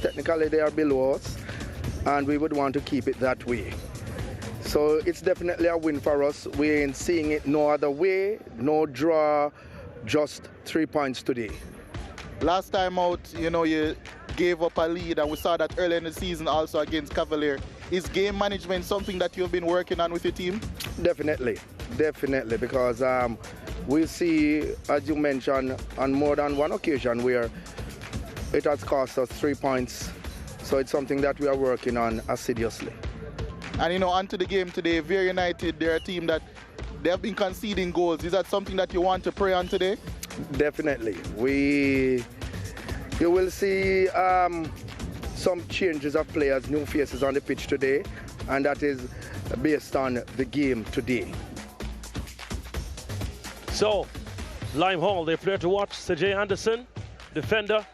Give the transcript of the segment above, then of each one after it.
Technically, they are below us, and we would want to keep it that way. So it's definitely a win for us. We ain't seeing it no other way, no draw, just 3 points today. Last time out, you gave up a lead, and we saw that early in the season also against Cavalier. Is game management something that you've been working on with your team? Definitely, because we see, as you mentioned, on more than one occasion where it has cost us 3 points. So it's something that we are working on assiduously. And onto the game today, Vere United, they're a team that they have been conceding goals. Is that something that you want to prey on today? Definitely. You will see some changes of players, new faces on the pitch today, and that is based on the game today. So, Lime Hall, their player to watch, Sajay Anderson, defender,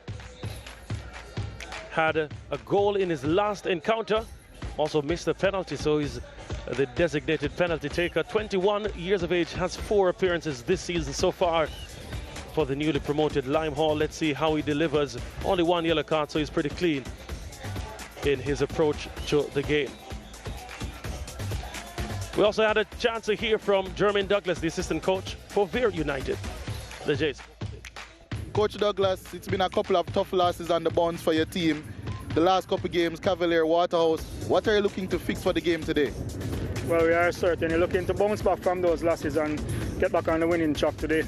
had a goal in his last encounter, also missed a penalty, so he's the designated penalty taker. 21 years of age, has 4 appearances this season so far for the newly promoted Lime Hall. Let's see how he delivers. Only 1 yellow card, so he's pretty clean in his approach to the game. We also had a chance to hear from Jermaine Douglas, the assistant coach for Vere United. The Jays. Coach Douglas, it's been a couple of tough losses on the bounce for your team. The last couple games, Cavalier, Waterhouse. What are you looking to fix for the game today? Well, we are certainly looking to bounce back from those losses and get back on the winning track today.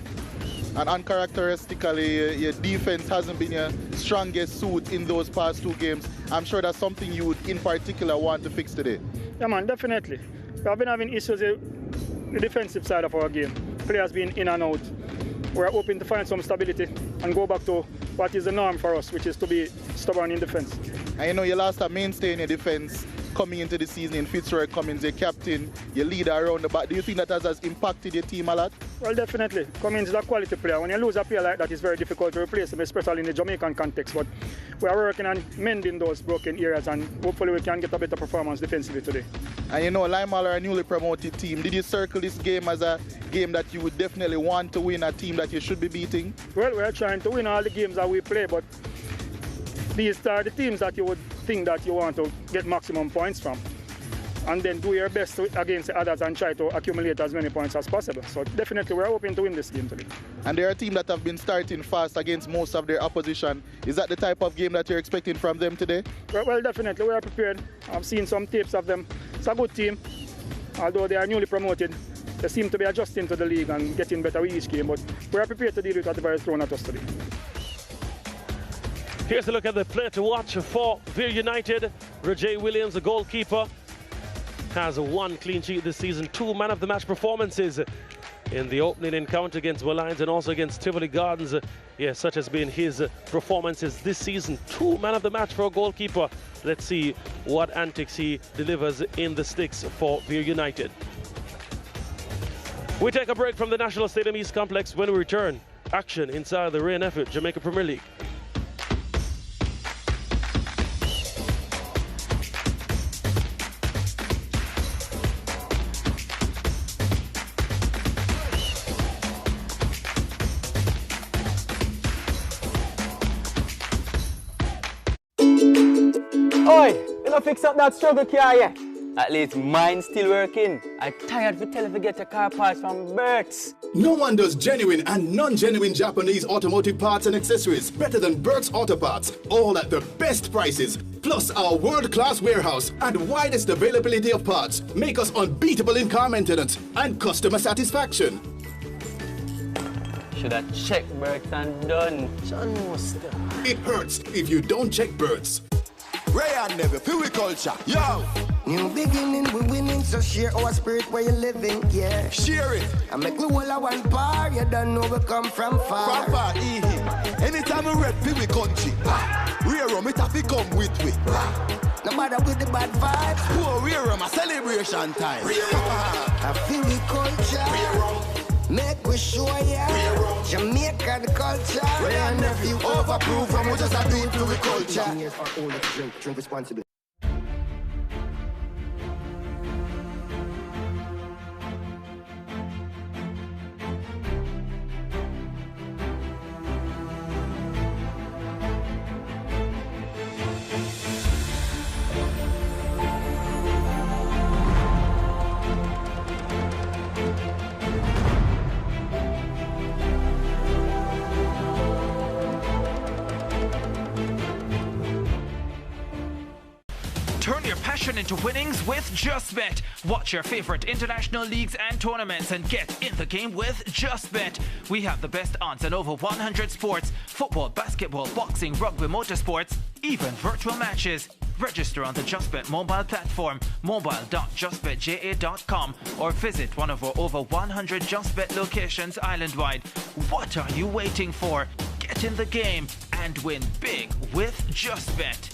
And uncharacteristically, your defense hasn't been your strongest suit in those past 2 games. I'm sure that's something you would in particular want to fix today. Yeah, man, definitely. We have been having issues with the defensive side of our game. Players being in and out. We're hoping to find some stability and go back to what is the norm for us, which is to be stubborn in defense. And you lost a mainstay in your defense coming into the season in Fitzroy Cummins, your captain, your leader around the back. Do you think that has impacted your team a lot? Well, definitely. Cummins is a quality player. When you lose a player like that, it's very difficult to replace him, especially in the Jamaican context. But we are working on mending those broken areas, and hopefully we can get a better performance defensively today. And Lime Hall are a newly promoted team. Did you circle this game as a game that you would definitely want to win, a team that you should be beating? Well, we're trying to win all the games that we play, but these are the teams that you would think that you want to get maximum points from, and then do your best against the others and try to accumulate as many points as possible. So definitely we're hoping to win this game today. And they're a team that have been starting fast against most of their opposition. Is that the type of game that you're expecting from them today? Well, definitely we are prepared. I've seen some tapes of them. It's a good team, although they are newly promoted. They seem to be adjusting to the league and getting better with each game, but we are prepared to deal with whatever is thrown at us today. Here's a look at the player to watch for Vere United. Rajay Williams, the goalkeeper, has 1 clean sheet this season, 2 man of the match performances in the opening encounter against Lions and also against Tivoli Gardens. Yes, such has been his performances this season. 2 man of the match for a goalkeeper. Let's see what antics he delivers in the sticks for Vere United. We take a break from the National Stadium East Complex. When we return, action inside the rain effort, Jamaica Premier League. Oi, you know fix up that struggle car yet? At least mine's still working. I'm tired of telling to get a car parts from Bert's. No one does genuine and non-genuine Japanese automotive parts and accessories better than Bert's Auto Parts, all at the best prices. Plus our world-class warehouse and widest availability of parts make us unbeatable in car maintenance and customer satisfaction. Should have checked Bert's and done. John must. It hurts if you don't check Bert's. Ray and Never, feel we culture, yo! New beginning, we winning, so share our spirit where you're living, yeah. Share it. I make the whole of one bar, you don't know we come from far. From far, anytime we red, feel we country. Rare rum, it have to come with we. No matter with the bad vibes. Poor rare rum, a celebration time. I feel we culture. Make we show ya Jamaica the culture. Ray and Nephew overproof, and we just a do it to the culture. Years are older to drink responsibly. Turn your passion into winnings with JustBet. Watch your favorite international leagues and tournaments and get in the game with JustBet. We have the best odds on over 100 sports: football, basketball, boxing, rugby, motorsports, even virtual matches. Register on the JustBet mobile platform, mobile.justbetja.com, or visit one of our over 100 JustBet locations island-wide. What are you waiting for? Get in the game and win big with JustBet.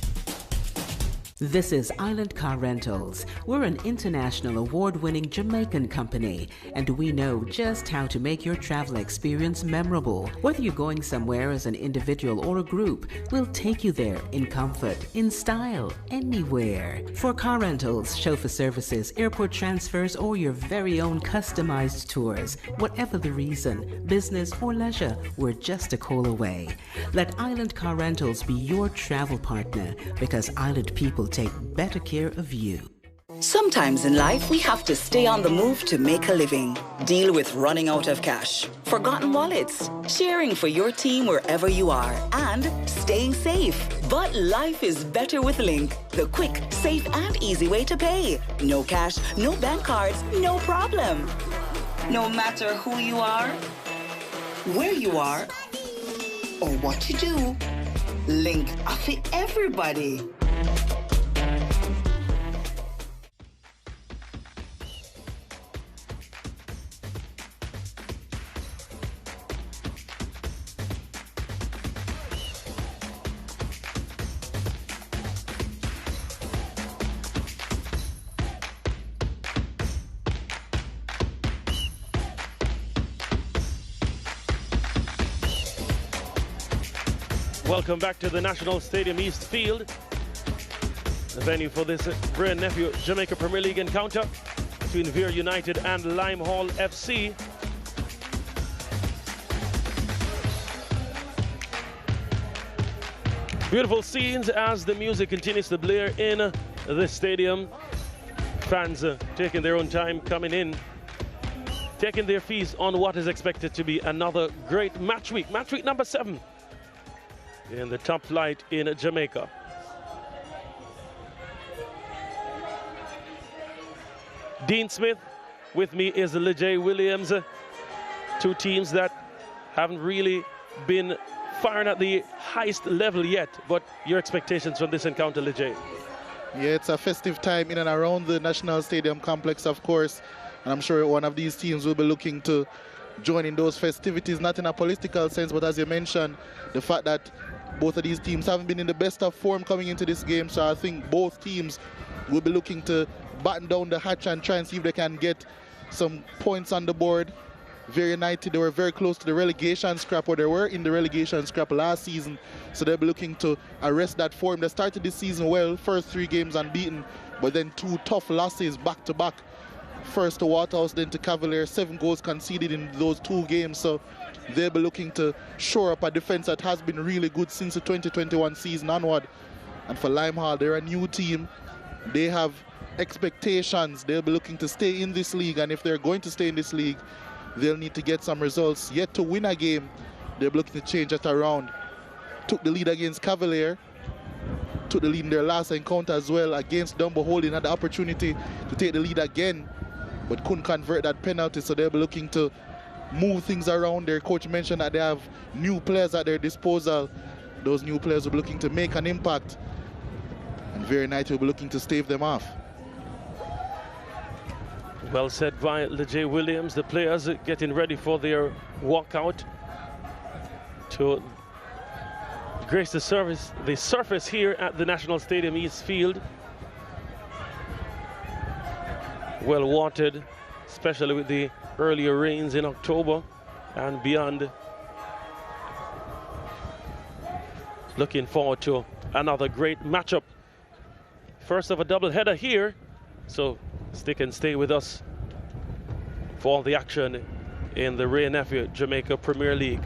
This is Island Car Rentals. We're an international award-winning Jamaican company, and we know just how to make your travel experience memorable. Whether you're going somewhere as an individual or a group, we'll take you there in comfort, in style, anywhere. For car rentals, chauffeur services, airport transfers, or your very own customized tours, whatever the reason, business or leisure, we're just a call away. Let Island Car Rentals be your travel partner, because Island people take better care of you. Sometimes in life, we have to stay on the move to make a living, deal with running out of cash, forgotten wallets, cheering for your team wherever you are, and staying safe. But life is better with Link, the quick, safe, and easy way to pay. No cash, no bank cards, no problem. No matter who you are, where you are, or what you do, Link for everybody. Welcome back to the National Stadium East Field, the venue for this Vere Nephew Jamaica Premier League encounter between Vere United and Limehall FC. Beautiful scenes as the music continues to blare in the stadium. Fans taking their own time coming in, taking their feast on what is expected to be another great match week number 7 in the top flight in Jamaica. Dean Smith, with me is Lejay Williams. Two teams that haven't really been firing at the highest level yet, but your expectations from this encounter, Lejay? Yeah, it's a festive time in and around the National Stadium complex, of course, and I'm sure one of these teams will be looking to join in those festivities, not in a political sense, but as you mentioned, the fact that both of these teams haven't been in the best of form coming into this game, so I think both teams will be looking to batten down the hatch and try and see if they can get some points on the board. Vere United, they were very close to the relegation scrap, or they were in the relegation scrap last season, so they'll be looking to arrest that form. They started this season well, first 3 games unbeaten, but then 2 tough losses back-to-back. First to Waterhouse, then to Cavalier, 7 goals conceded in those 2 games, so they'll be looking to shore up a defense that has been really good since the 2021 season onward. And for Limehall, they're a new team. They have expectations. They'll be looking to stay in this league, and if they're going to stay in this league, they'll need to get some results. Yet to win a game, they're looking to change that around. Took the lead against Cavalier, took the lead in their last encounter as well against Dumbo Holding, had the opportunity to take the lead again, but couldn't convert that penalty, so they'll be looking to move things around. Their coach mentioned that they have new players at their disposal. Those new players will be looking to make an impact, and Vere United will be looking to stave them off. Well said by Lejay Williams. The players getting ready for their walkout to grace the surface here at the National Stadium East Field. Well watered, especially with the earlier rains in October and beyond. Looking forward to another great matchup. First of a doubleheader here, so stick and stay with us for all the action in the Vere Nephew Jamaica Premier League.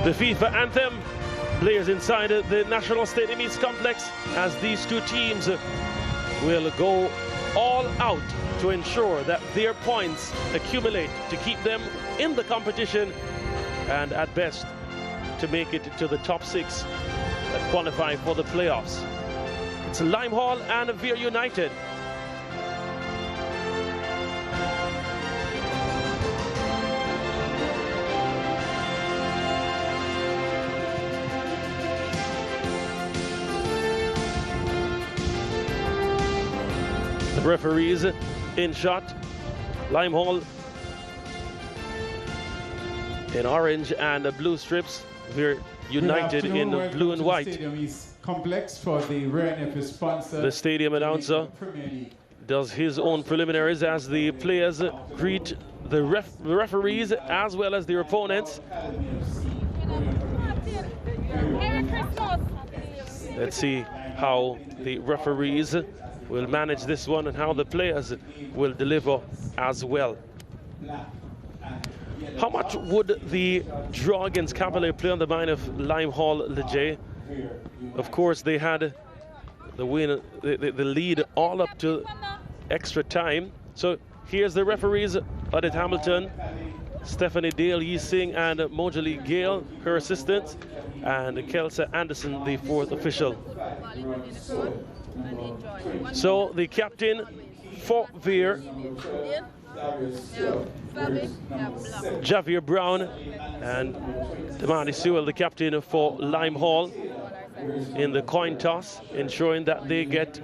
The FIFA anthem players inside the National Stadium East Complex, as these two teams will go all out to ensure that their points accumulate to keep them in the competition and at best to make it to the top 6 that qualify for the playoffs. It's Limehall and Vere United. The referees in shot. Limehall in orange and blue strips. Vere United in blue and white. Complex for the RNF sponsor. The stadium announcer does his own preliminaries as the players greet the referees as well as their opponents. Let's see how the referees will manage this one and how the players will deliver as well. How much would the draw against Cavalier play on the mind of Limehall Leger? Of course, they had the win, the lead all up to extra time. So here's the referees: Odette Hamilton, Stephanie Dale Yi Singh, and Mojali Gale, her assistants, and Kelsa Anderson, the 4th official. So the captain for Vere, Javier Brown, and Damani Sewell, the captain for Limehall, in the coin toss, ensuring that they get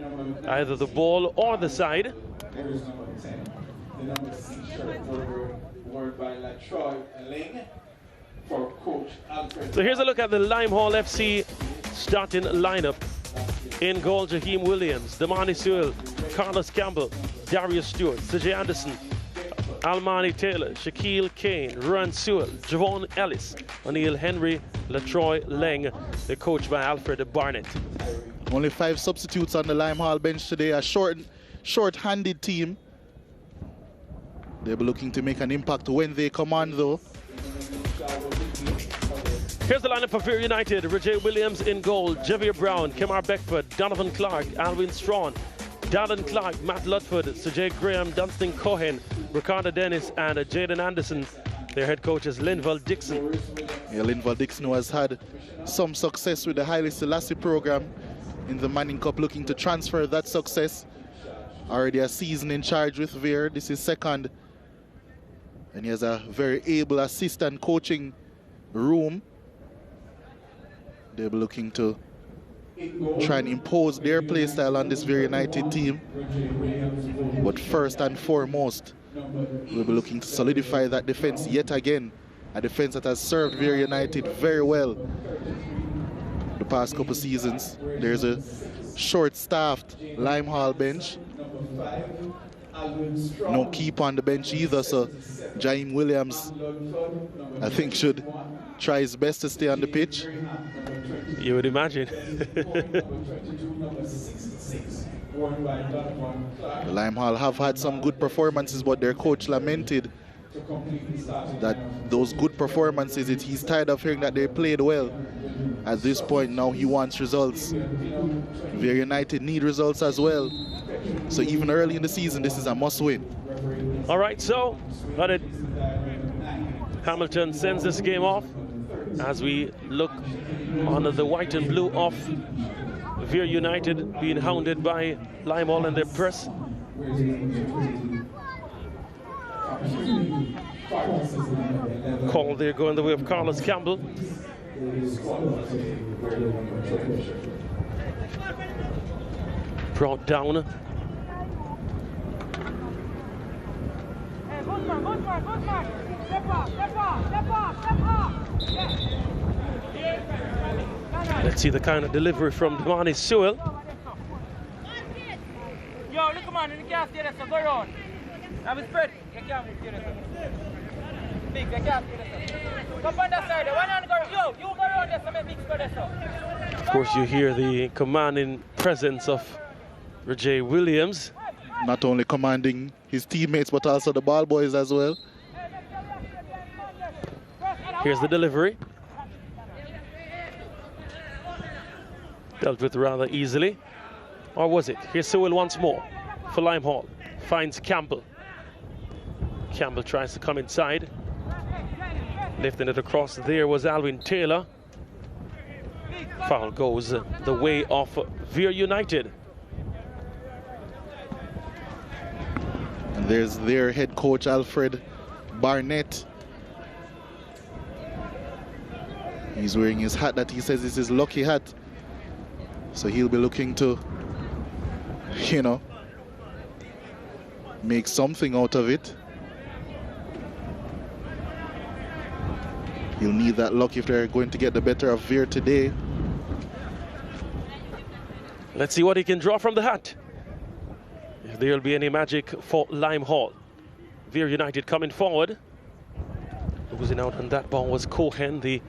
either the ball or the side. So here's a look at the Limehall FC starting lineup. In goal, Jaheim Williams, Damani Sewell, Carlos Campbell, Darius Stewart, CJ Anderson, Almani Taylor, Shaquille Kane, Ruan Sewell, Javon Ellis, O'Neill Henry, Latroy Leng. They're coached by Alfred Barnett. Only 5 substitutes on the Limehall bench today. A short-handed team. They'll be looking to make an impact when they come on, though. Here's the lineup for Vere United. Rajay Williams in goal, Javier Brown, Kemar Beckford, Donovan Clark, Alwyn Strawn, Dallin Clark, Matt Lutford, Sajay Graham, Dunstan Cohen, Ricardo Dennis, and Jaden Anderson. Their head coach is Linval Dixon. Yeah, Linval Dixon, who has had some success with the Haile Selassie program in the Manning Cup, looking to transfer that success. Already a season in charge with Vere. This is second. And he has a very able assistant coaching room. They'll be looking to try and impose their play style on this Vere United team. But first and foremost, we'll be looking to solidify that defense yet again. A defense that has served Vere United very well the past couple seasons. There's a short-staffed Limehall bench. No keep on the bench either, so Jaheim Williams, I think, should try his best to stay on the pitch. You would imagine. Limehall have had some good performances, but their coach lamented that those good performances, he's tired of hearing that they played well. At this point now, he wants results. Vere United need results as well. So even early in the season, this is a must-win. All right, so Hamilton sends this game off as we look on the white and blue of Vere United being hounded by Limehall and their press. Call there going the way of Carlos Campbell. Brought down. Let's see the kind of delivery from Damani Sewell. Yo, look, man, you can't stay there, so go around. Have it spread. You can't stay there. Big, you can't stay there. Come on that side. One hand go. Yo, you go around there, so make big spread there. Of course, you hear the commanding presence of Rajay Williams. Not only commanding his teammates, but also the ball boys as well. Here's the delivery. Dealt with rather easily. Or was it? Here's Sewell once more for Limehall. Finds Campbell. Campbell tries to come inside. Lifting it across there was Alwyn Taylor. Foul goes the way of Vere United. And there's their head coach Alfred Barnett. He's wearing his hat that he says is his lucky hat. So he'll be looking to, you know, make something out of it. He'll need that luck if they're going to get the better of Vere today. Let's see what he can draw from the hat. If there'll be any magic for Limehall. Vere United coming forward. Losing out on that ball was Cohen, the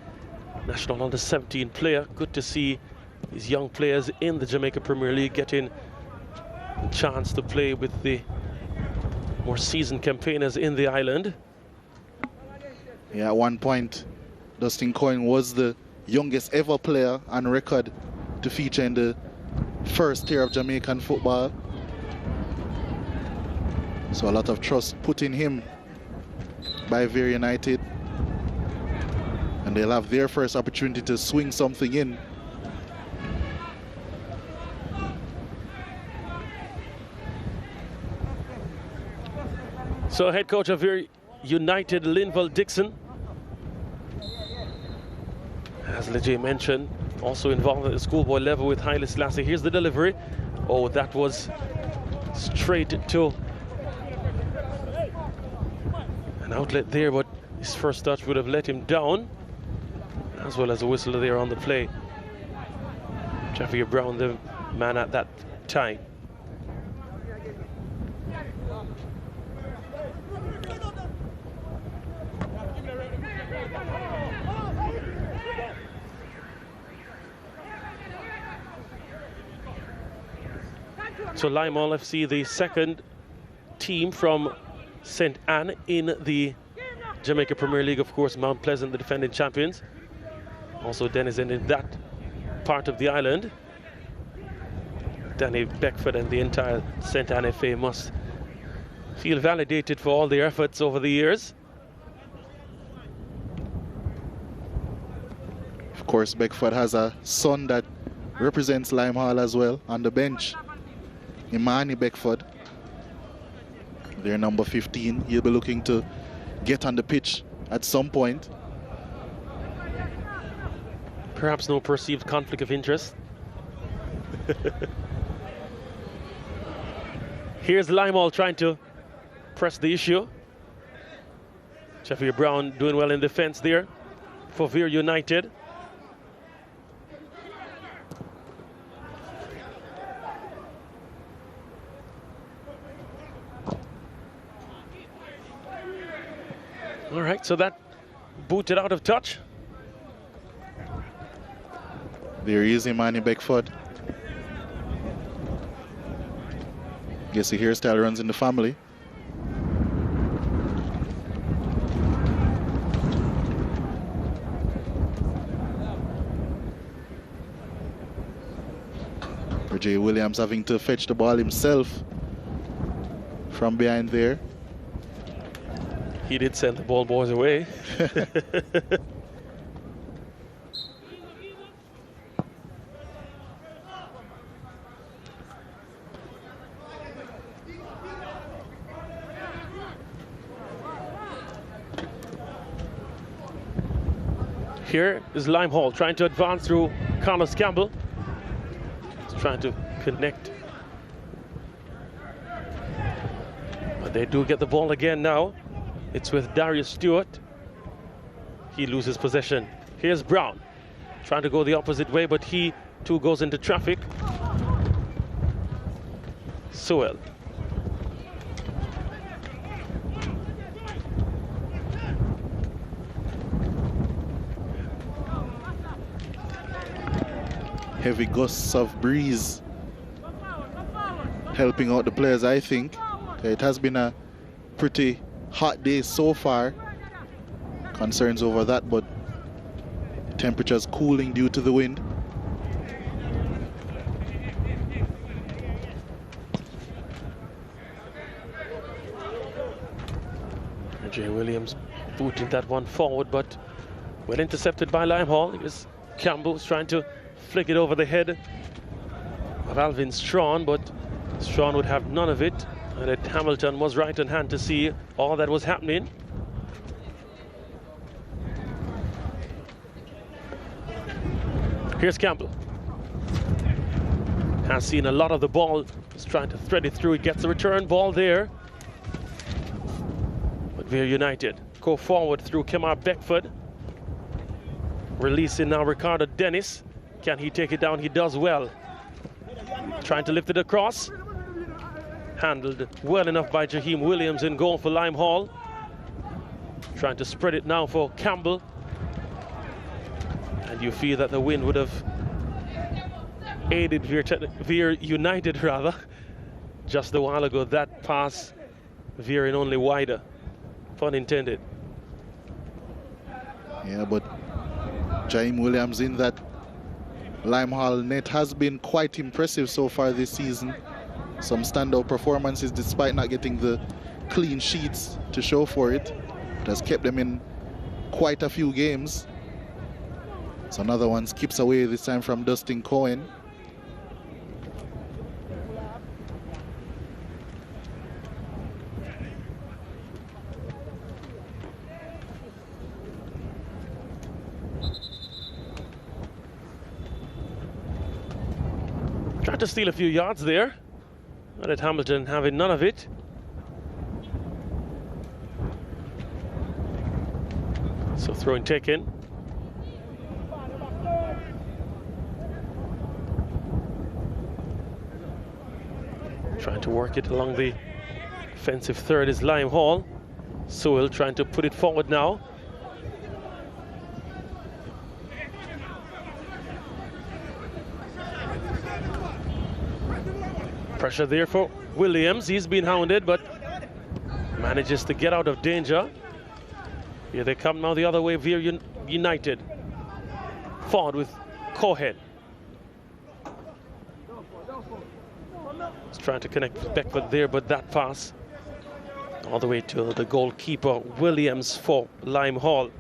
national under-17 player. Good to see these young players in the Jamaica Premier League getting a chance to play with the more seasoned campaigners in the island. Yeah, at one point, Dustin Coyne was the youngest ever player on record to feature in the first tier of Jamaican football. So a lot of trust put in him by Vere United. And they'll have their first opportunity to swing something in. So head coach of Vere United, Linval Dixon, as Leje mentioned, also involved at the schoolboy level with Haile Selassie. Here's the delivery. Oh, that was straight to an outlet there, but his first touch would have let him down, as well as a whistle there on the play. Jeffrey Brown, the man at that time. So Limehall FC, the second team from St. Anne in the Jamaica Premier League. Of course, Mount Pleasant, the defending champions. Also denizen in that part of the island. Danny Beckford and the entire St. Anne FA must feel validated for all their efforts over the years. Of course, Beckford has a son that represents Limehall as well on the bench. Imani Beckford, their number 15. He'll be looking to get on the pitch at some point. Perhaps no perceived conflict of interest. Here's Limehall trying to press the issue. Jeffrey Brown doing well in defense there for Vere United. All right, so that booted out of touch. There is Imani Beckford. Guess the hairstyle runs in the family. Jay Williams having to fetch the ball himself from behind there. He did send the ball boys away. Here is Limehall trying to advance through Carlos Campbell. He's trying to connect. But they do get the ball again now. It's with Darius Stewart. He loses possession. Here's Brown trying to go the opposite way, but he too goes into traffic. Sewell. Heavy gusts of breeze helping out the players, I think. It has been a pretty hot day so far. Concerns over that, but temperatures cooling due to the wind. Jay Williams booting that one forward, but when intercepted by Limehall, because Campbell was trying to flick it over the head of Alvin Strawn, but Strawn would have none of it, and that Hamilton was right on hand to see all that was happening. Here's Campbell. Has seen a lot of the ball, is trying to thread it through. He gets the return ball there. But Vere United go forward through Kemar Beckford. Releasing now Ricardo Dennis. Can he take it down? He does well. Trying to lift it across. Handled well enough by Jaheim Williams in goal for Limehall. Trying to spread it now for Campbell. And you feel that the wind would have aided Vere United rather. Just a while ago, that pass veering only wider. Pun intended. Yeah, but Jaheim Williams in that Limehall net has been quite impressive so far this season. Some standout performances despite not getting the clean sheets to show for it. It has kept them in quite a few games. So another one skips away, this time from Dustin Cohen. Tried to steal a few yards there, but at Hamilton having none of it. So throwing taken. Trying to work it along the offensive third is Limehall. Sewell trying to put it forward now. Pressure there for Williams. He's been hounded, but manages to get out of danger. Here they come now the other way, Vere United. Forward with Cohen. He's trying to connect with Beckford there, but that pass all the way to the goalkeeper, Williams, for Limehall.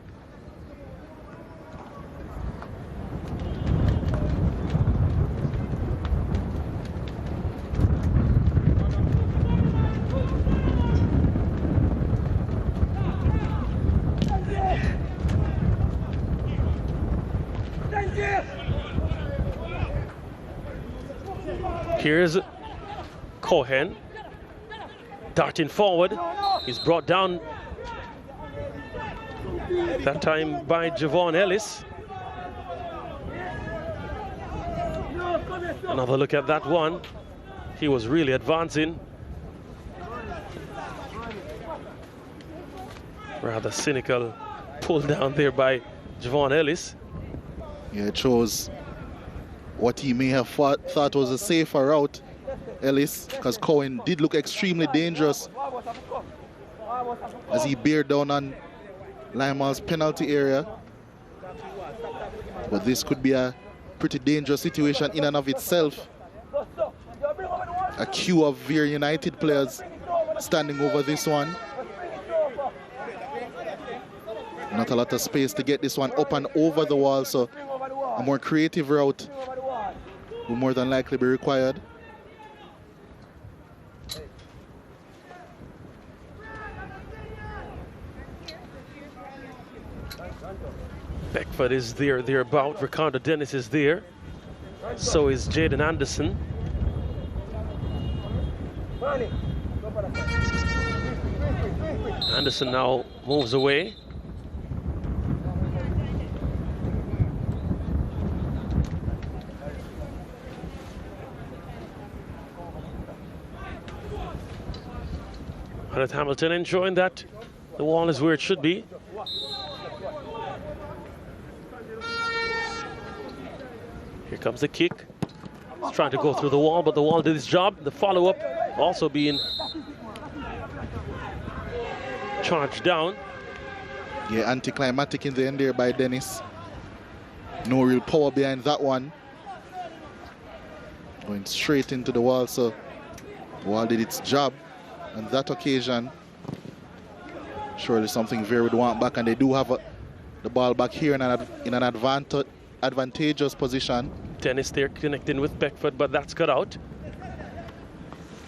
Here's Cohen darting forward. He's brought down that time by Javon Ellis. Another look at that one. He was really advancing. Rather cynical pull down there by Javon Ellis. Yeah, it shows what he may have thought was a safer route, Ellis, because Cohen did look extremely dangerous as he beared down on Limehall's penalty area. But this could be a pretty dangerous situation in and of itself. A queue of Vere United players standing over this one. Not a lot of space to get this one up and over the wall, so a more creative route will more than likely be required. Beckford is there, thereabout. Ricardo Dennis is there. So is Jaden Anderson. Anderson now moves away. And at Hamilton enjoying that the wall is where it should be. Here comes the kick. He's trying to go through the wall, but the wall did its job. The follow-up also being charged down. Yeah, anticlimactic in the end there by Dennis. No real power behind that one. Going straight into the wall, so the wall did its job on that occasion. surely something Vere would want back, and they do have the ball back here in an advantageous position. Dennis there connecting with Beckford, but that's cut out.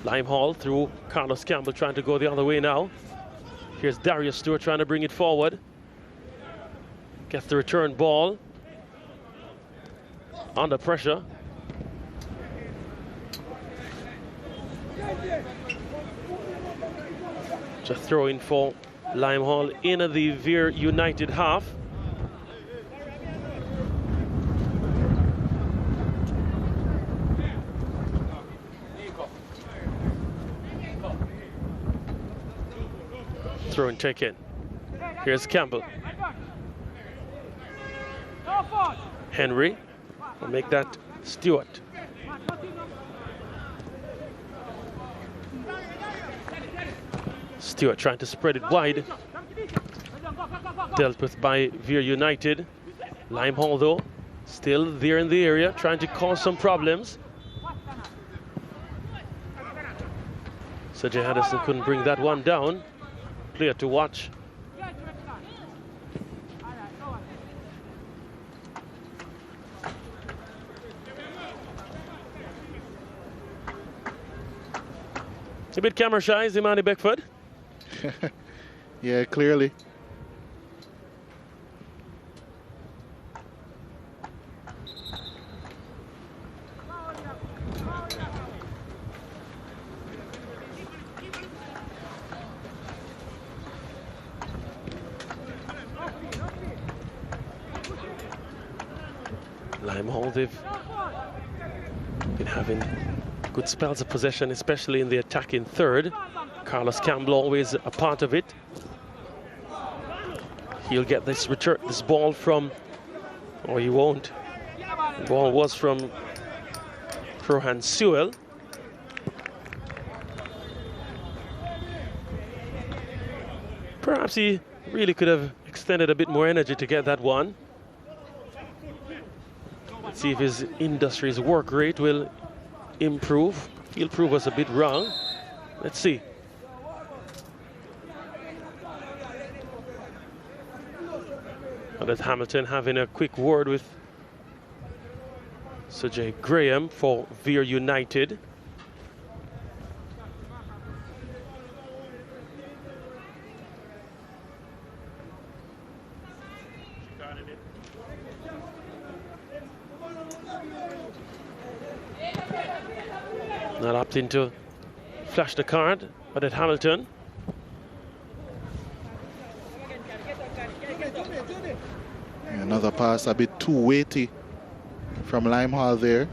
Limehall through Carlos Campbell trying to go the other way now. Here's Darius Stewart trying to bring it forward. Gets the return ball. Under pressure. Just throw in for Limehall in the Vere United half. Throw and take in. Here's Campbell. Henry will make that Stewart. Stewart trying to spread it wide. Dealt with by Vere United. Limehall though, still there in the area, trying to cause some problems. So Jay Addison couldn't bring that one down. Player to watch. A bit camera shy, is Imani Beckford? Yeah, clearly. Limehall, they've been having good spells of possession, especially in the attacking third. Carlos Campbell always a part of it. He'll get this ball from, or he won't. The ball was from Rohan Sewell. Perhaps he really could have extended a bit more energy to get that one. Let's see if his industry's work rate will improve. He'll prove us a bit wrong. Let's see. And that's Hamilton having a quick word with Sir Jay Graham for Vere United. Not opting to flash the card, but at Hamilton. Another pass a bit too weighty from Limehall there.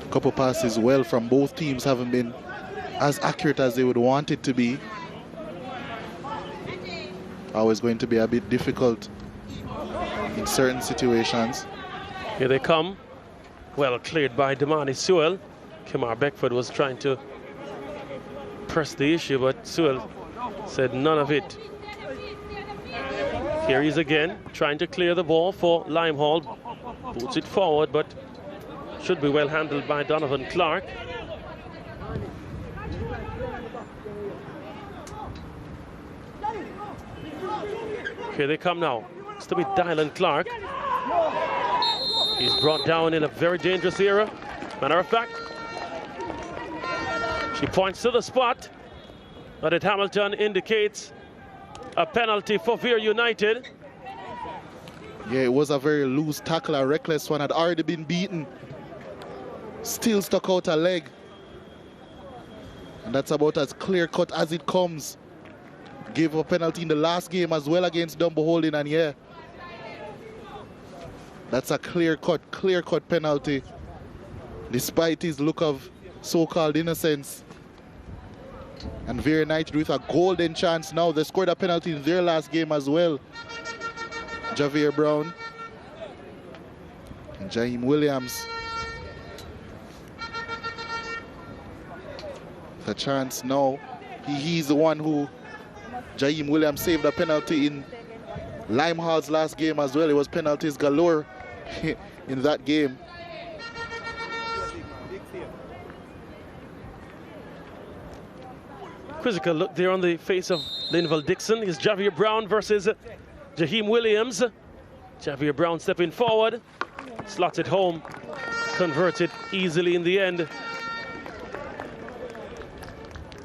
A couple passes well from both teams haven't been as accurate as they would want it to be. Always going to be a bit difficult in certain situations. Here they come. Well cleared by Damani Sewell. Kamar Beckford was trying to press the issue, but Sewell said none of it. Here he is again, trying to clear the ball for Limehall. Boots it forward, but should be well handled by Donovan Clark. Here they come now. It's to be Dylan Clark. He's brought down in a very dangerous area. Matter of fact, she points to the spot, but at Hamilton indicates a penalty for Vere United. Yeah, it was a very loose tackle, a reckless one, had already been beaten. Still stuck out a leg. And that's about as clear-cut as it comes. Gave a penalty in the last game as well against Dumbo Holding, and yeah, that's a clear-cut penalty, despite his look of so-called innocence. And Vere United with a golden chance now. They scored a penalty in their last game as well. Javier Brown and Jaheim Williams. The chance now. He's the one who, Jaheim Williams, saved a penalty in Limehall's last game as well. It was penalties galore in that game. Quizzical look there on the face of Linval Dixon. Is Javier Brown versus Jaheim Williams. Javier Brown stepping forward, slots it home, converts it easily in the end.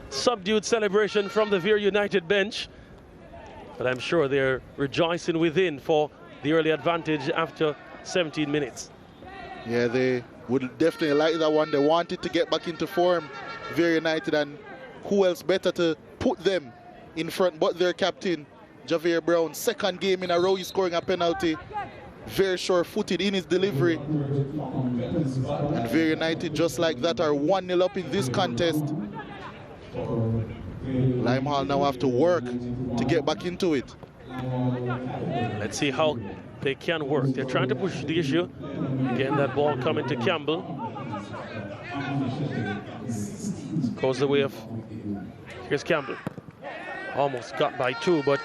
Subdued celebration from the Vere United bench, but I'm sure they're rejoicing within for the early advantage after 17 minutes. Yeah, they would definitely like that one. They wanted to get back into form, Vere United, and who else better to put them in front but their captain, Javier Brown. Second game in a row he's scoring a penalty. Very sure-footed in his delivery. And Vere United, just like that, are 1-0 up in this contest. Limehall now have to work to get back into it. Let's see how they can work. They're trying to push the issue. Again, that ball coming to Campbell. Goes the way of... Here's Campbell. Almost got by two, but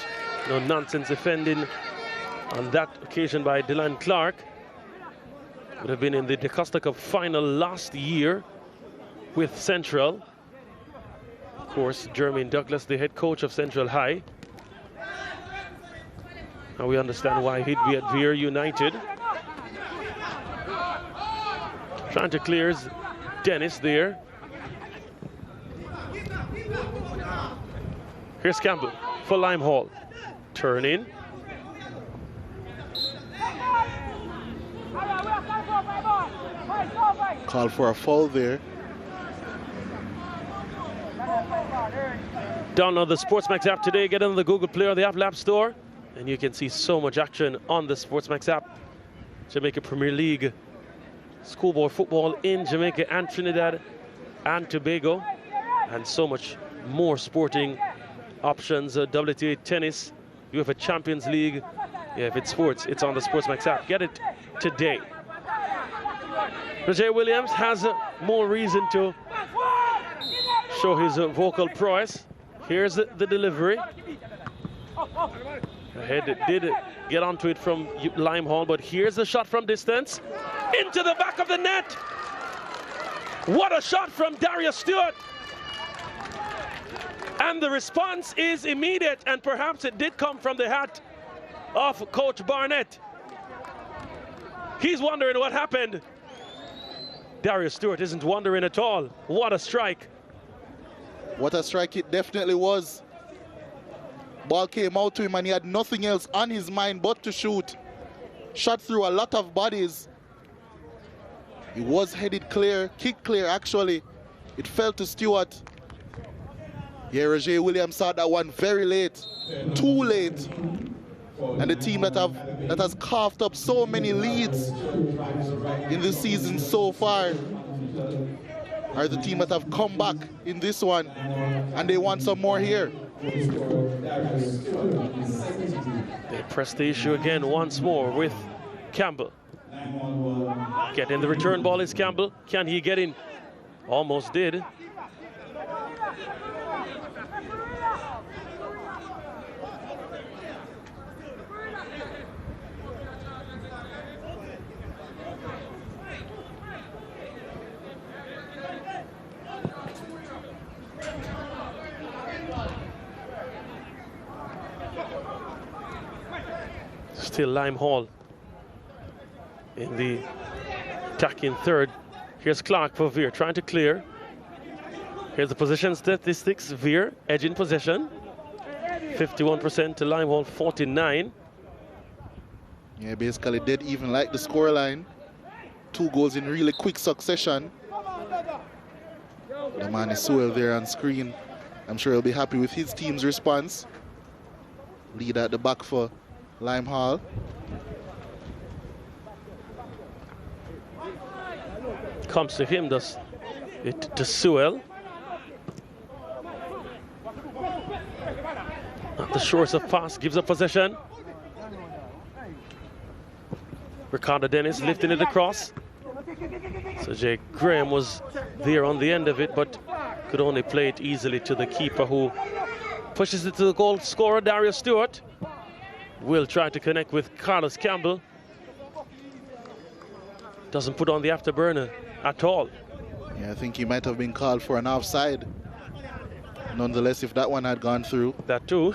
no nonsense defending on that occasion by Dylan Clark. Would have been in the DeCosta Cup final last year with Central. Of course, Jermaine Douglas, the head coach of Central High. Now we understand why he'd be at Vere United. Trying to clear Dennis there. Here's Campbell for Limehall. Turn in. Call for a foul there. Download the SportsMax app today. Get on the Google Play or the Apple App Store, and you can see so much action on the SportsMax app. Jamaica Premier League, schoolboy football in Jamaica and Trinidad and Tobago, and so much more sporting options. WTA tennis, UEFA Champions League. Yeah, if it's sports, it's on the SportsMax app. Get it today. Roger Williams has more reason to show his vocal prowess. Here's the delivery. Ahead did get onto it from Limehall, but here's the shot from distance. Into the back of the net. What a shot from Darius Stewart. And the response is immediate, and perhaps it did come from the hat of Coach Barnett. He's wondering what happened. Darius Stewart isn't wondering at all. What a strike. What a strike it definitely was. Ball came out to him and he had nothing else on his mind but to shoot. Shot through a lot of bodies. He was headed clear, kicked clear actually. It fell to Stewart. Yeah, Roger Williams saw that one very late, too late. And the team that has coughed up so many leads in this season so far are the team that have come back in this one, and they want some more here. They press the issue again once more with Campbell. Getting the return ball is Campbell. Can he get in? Almost did. Still Limehall in the attacking third. Here's Clark for Vere trying to clear. Here's the position statistics. Vere edging possession. 51% to Limehall 49. Yeah, basically dead even like the scoreline. 2 goals in really quick succession. The man is Sewell there on screen. I'm sure he'll be happy with his team's response. Lead at the back for Limehall. Comes to him, does it to Sewell. At the shores of pass, gives up possession. Ricardo Dennis lifting it across. So Jay Graham was there on the end of it, but could only play it easily to the keeper, who pushes it to the goal scorer, Darius Stewart. Will try to connect with Carlos Campbell. Doesn't put on the afterburner at all. Yeah, I think he might have been called for an offside. Nonetheless, if that one had gone through. That too.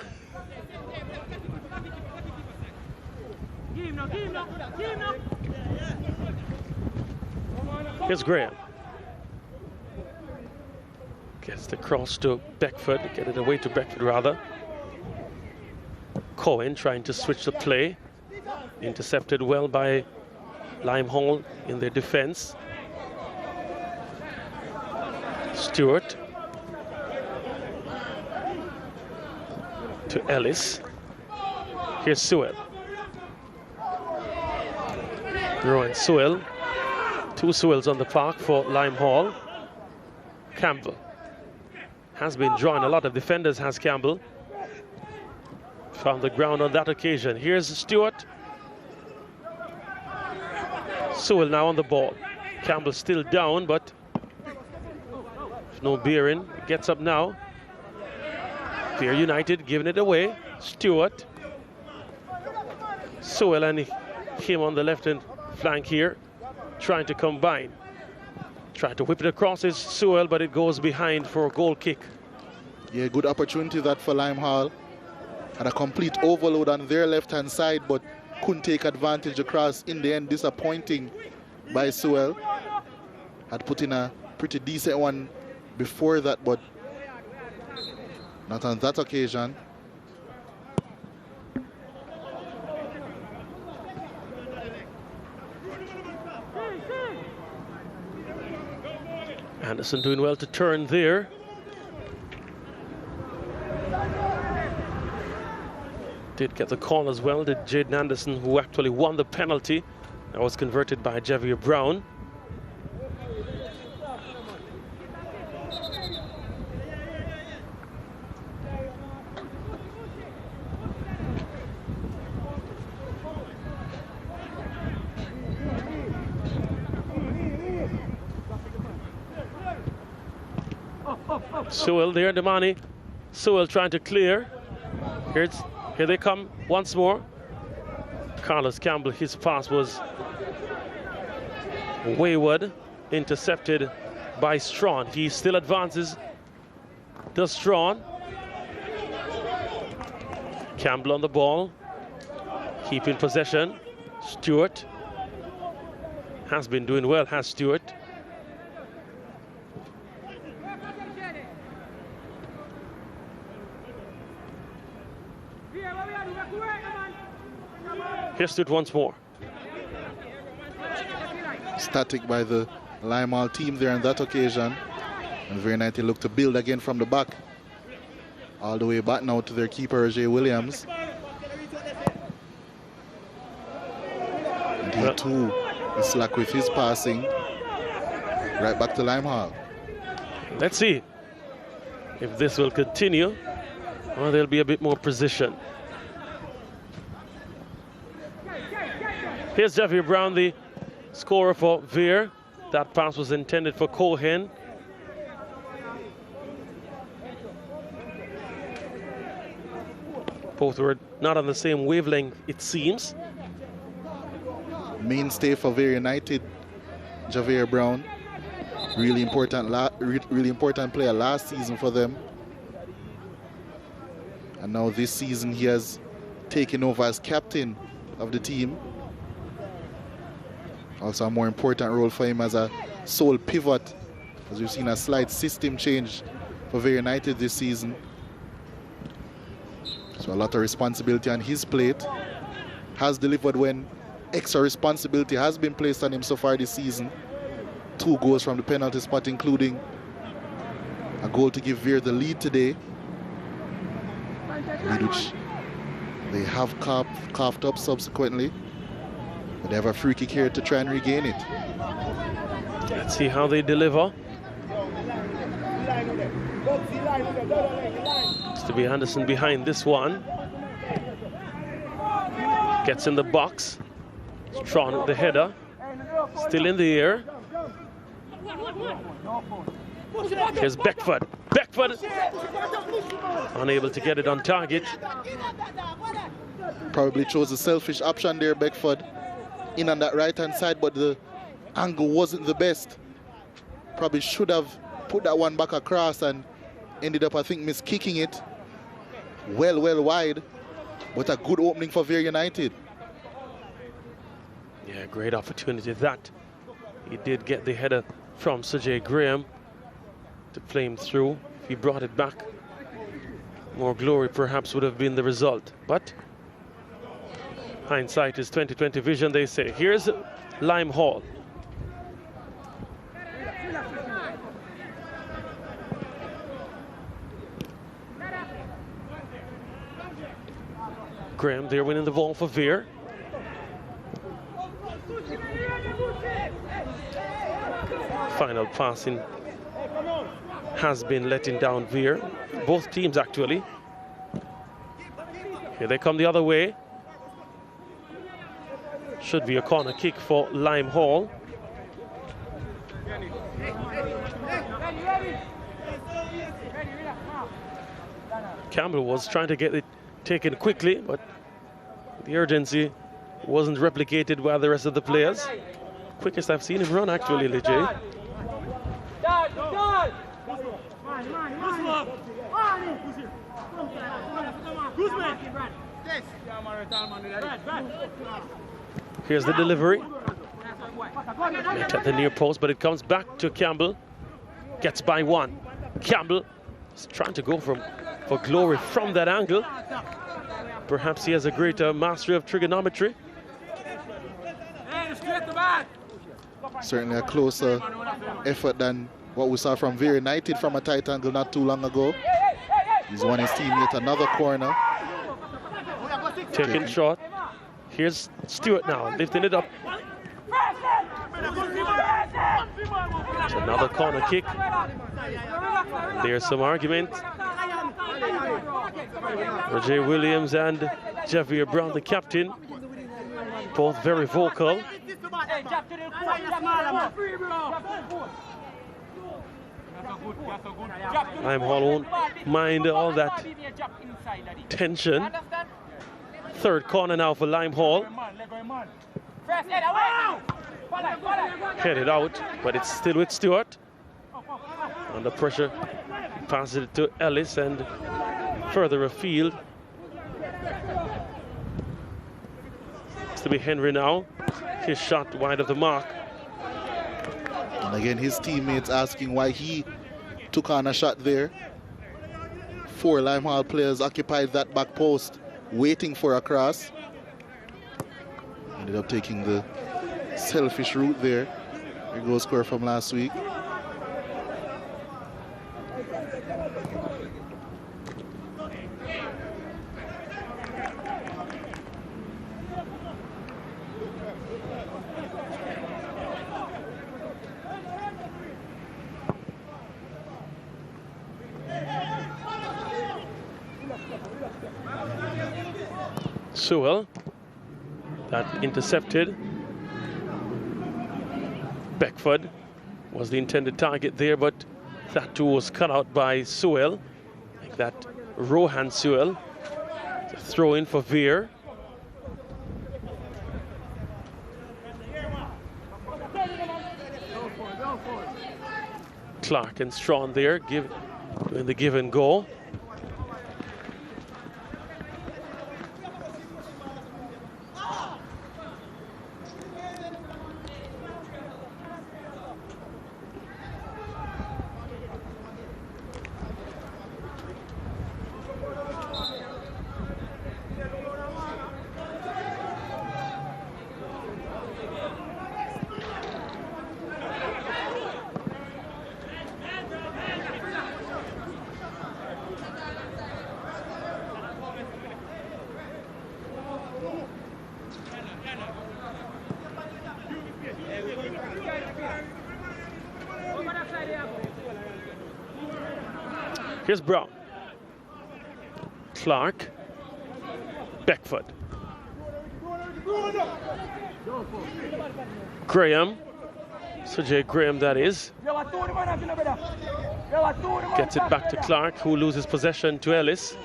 Here's Graham. Gets the cross to Beckford, get it away to Beckford rather. Cohen trying to switch the play. Intercepted well by Limehall in their defense. Stewart to Ellis. Here's Sewell. Rowan Sewell. 2 Sewells on the park for Limehall. Campbell has been drawing a lot of defenders, has Campbell. Found the ground on that occasion. Here's Stewart. Sewell now on the ball. Campbell still down, but no bearing. Gets up now. Vere United giving it away. Stewart. Sewell and him on the left-hand flank here, trying to combine. Trying to whip it across is Sewell, but it goes behind for a goal kick. Yeah, good opportunity that for Limehall. Had a complete overload on their left-hand side, but couldn't take advantage across. In the end, disappointing by Sewell. Had put in a pretty decent one before that, but not on that occasion. Anderson doing well to turn there. Did get the call as well, did Jaden Anderson, who actually won the penalty. That was converted by Javier Brown. Sewell there, Damani. Sewell trying to clear. Here they come once more. Carlos Campbell, his pass was wayward, intercepted by Strawn. He still advances. Does Strawn. Campbell on the ball, keeping possession. Stewart has been doing well, has Stewart. Here's Stewart once more. Static by the Limehall team there on that occasion. And Vere United look to build again from the back. All the way back now to their keeper, Roger Williams. And he too is slack with his passing. Right back to Limehall. Let's see if this will continue, or there'll be a bit more precision. Here's Javier Brown, the scorer for Vere. That pass was intended for Cohen. Both were not on the same wavelength, it seems. Mainstay for Vere United, Javier Brown. Really important player last season for them. And now this season he has taken over as captain of the team. Also a more important role for him as a sole pivot, as we've seen a slight system change for Vere United this season. So a lot of responsibility on his plate. Has delivered when extra responsibility has been placed on him so far this season. 2 goals from the penalty spot, including a goal to give Vere the lead today. Lead which they have coughed up subsequently. But they have a free kick here to try and regain it. Let's see how they deliver. It's to be Anderson behind this one. Gets in the box. Strawn with the header. Still in the air. Here's Beckford. Beckford unable to get it on target. Probably chose a selfish option there, Beckford. In on that right-hand side, but the angle wasn't the best. Probably should have put that one back across and ended up, I think, miskicking it well wide. But a good opening for Vere United. Yeah, great opportunity that. He did get the header from Sergey Graham to flame through. If he brought it back, more glory perhaps would have been the result. But hindsight is 20/20 vision, they say. Here's Lime Hall. Graham there winning the ball for Vere. Final passing has been letting down Vere. Both teams actually. Here they come the other way. Should be a corner kick for Lime Hall. Campbell was trying to get it taken quickly, but the urgency wasn't replicated by the rest of the players. Quickest I've seen him run actually, Lejay. Here's the delivery. Met at the near post, but it comes back to Campbell. Gets by one. Campbell is trying to go for glory from that angle. Perhaps he has a greater mastery of trigonometry. Certainly a closer effort than what we saw from Vere United from a tight angle not too long ago. He's won his teammate another corner. Taking shot. Here's Stewart now, lifting it up. It's another corner kick. There's some argument. Roger Williams and Javier Brown, the captain, both very vocal. Lime Hall won't mind all that tension. Third corner now for Lime Hall. Headed out, but it's still with Stewart. Under pressure, passes it to Ellis and further afield. It's to be Henry now. His shot wide of the mark. And again, his teammates asking why he took on a shot there. 4 Lime Hall players occupied that back post, waiting for a cross. Ended up taking the selfish route there. A goal score from last week. Sewell, that intercepted. Beckford was the intended target there, but that too was cut out by Sewell. Like that, Rohan Sewell. The throw in for Vere. Clark and Strawn there, doing the give and go. Here's Brown. Clark. Beckford. Graham. Sergey Graham, that is. Gets it back to Clark, who loses possession to Ellis.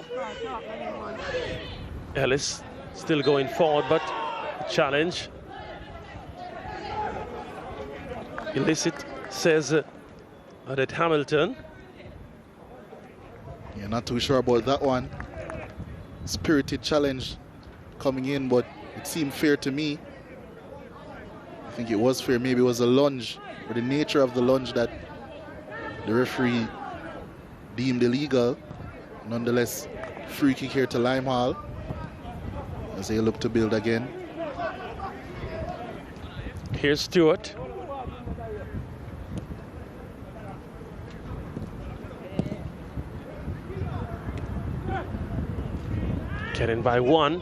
Ellis still going forward, but a challenge. Illicit says that Hamilton. Yeah, not too sure about that one. Spirited challenge coming in, but it seemed fair to me. I think it was fair. Maybe it was a lunge, or the nature of the lunge that the referee deemed illegal. Nonetheless, free kick here to Lime Hall as they look to build again. Here's Stewart. Getting by one.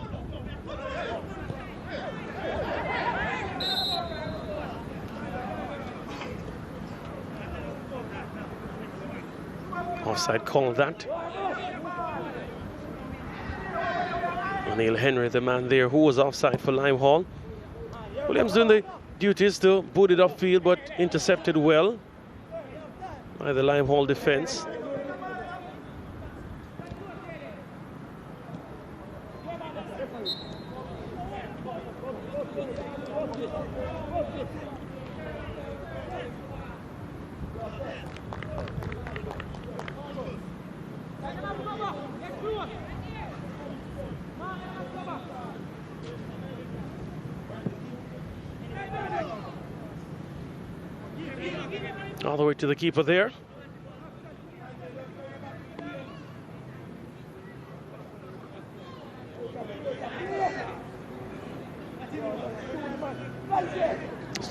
Offside call that. O'Neill Henry, the man there who was offside for Lime Hall. Williams doing the duties to boot it upfield, but intercepted well by the Lime Hall defense. All the way to the keeper there.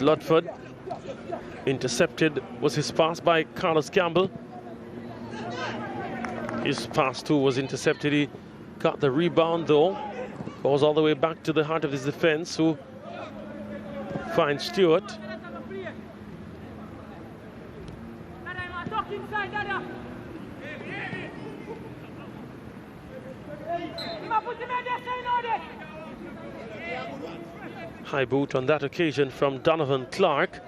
Ludford intercepted, was his pass by Carlos Campbell. His pass too was intercepted. He got the rebound though. Goes all the way back to the heart of his defense, who finds Stewart. High boot on that occasion from Donovan Clark.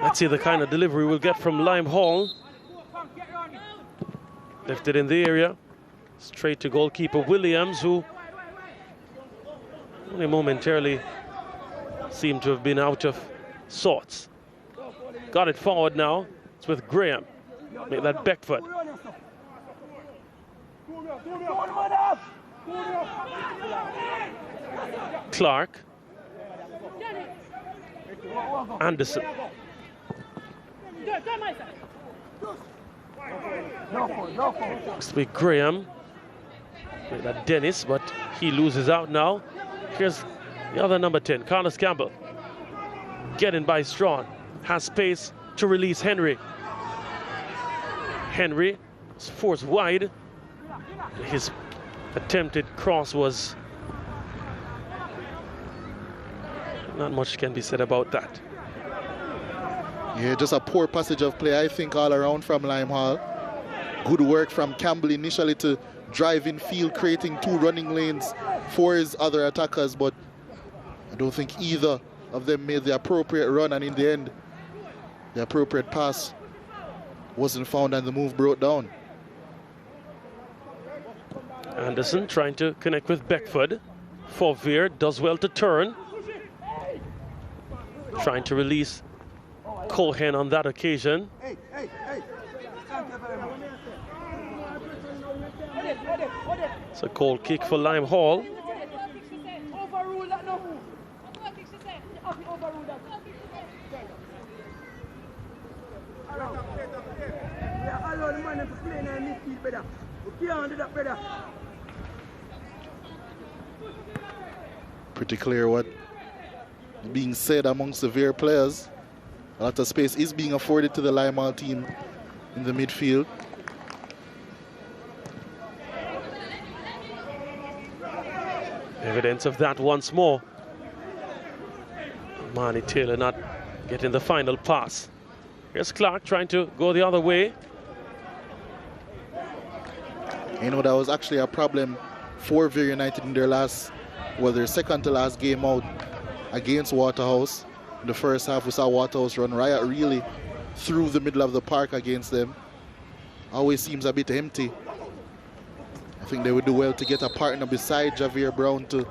Let's see the kind of delivery we'll get from Lime Hall. Left it in the area, straight to goalkeeper Williams, who only momentarily seemed to have been out of sorts. Got it forward now. It's with Graham. Make that back foot. Clark. Anderson. Looks to be Graham. Make that Dennis, but he loses out now. Here's the other number 10, Carlos Campbell. Getting by Strawn. Has space to release Henry. Henry is forced wide. His attempted cross was... not much can be said about that. Yeah, just a poor passage of play, I think, all around from Lime Hall. Good work from Campbell initially to drive in field, creating two running lanes for his other attackers, but I don't think either of them made the appropriate run, and in the end, the appropriate pass wasn't found and the move broke down. Anderson trying to connect with Beckford. For Vere, does well to turn. Trying to release Cohen on that occasion. It's a cold kick for Lime Hall. Pretty clear what is being said amongst the Vere players. A lot of space is being afforded to the Lime Hall team in the midfield. Evidence of that once more. Marnie Taylor not getting the final pass. Here's Clark trying to go the other way. You know, that was actually a problem for Vere United in their last, well, their second to last game out. against Waterhouse. In the first half, we saw Waterhouse run riot really through the middle of the park against them. Always seems a bit empty. I think they would do well to get a partner beside Javier Brown too.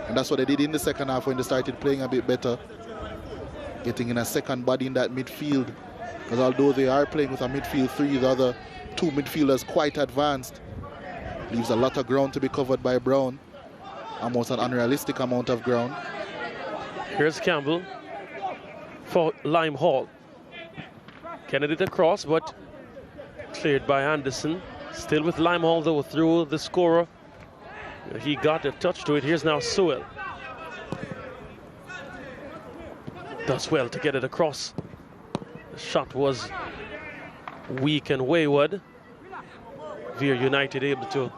And that's what they did in the second half when they started playing a bit better. Getting in a second body in that midfield. Because although they are playing with a midfield three, the other two midfielders quite advanced. Leaves a lot of ground to be covered by Brown. Almost an unrealistic amount of ground. Here's Campbell for Lime Hall. Kennedy to cross, but cleared by Anderson. Still with Lime Hall though through the scorer. He got a touch to it. Here's now Sewell. Does well to get it across. The shot was weak and wayward. Vere United able to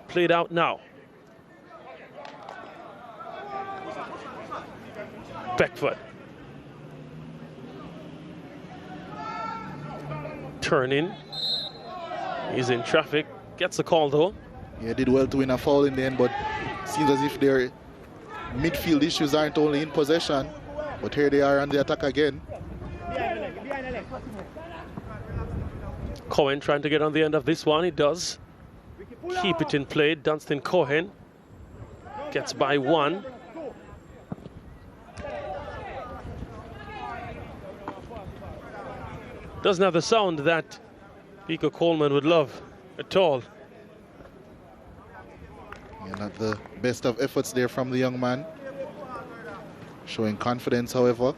play it out now. Beckford. Turning. He's in traffic. Gets the call though. Yeah, did well to win a foul in the end, but seems as if their midfield issues aren't only in possession, but here they are on the attack again. Cohen trying to get on the end of this one. He does. Keep it in play. Dunstan Cohen gets by one. Doesn't have the sound that Pico Coleman would love at all. Yeah, not the best of efforts there from the young man. Showing confidence, however.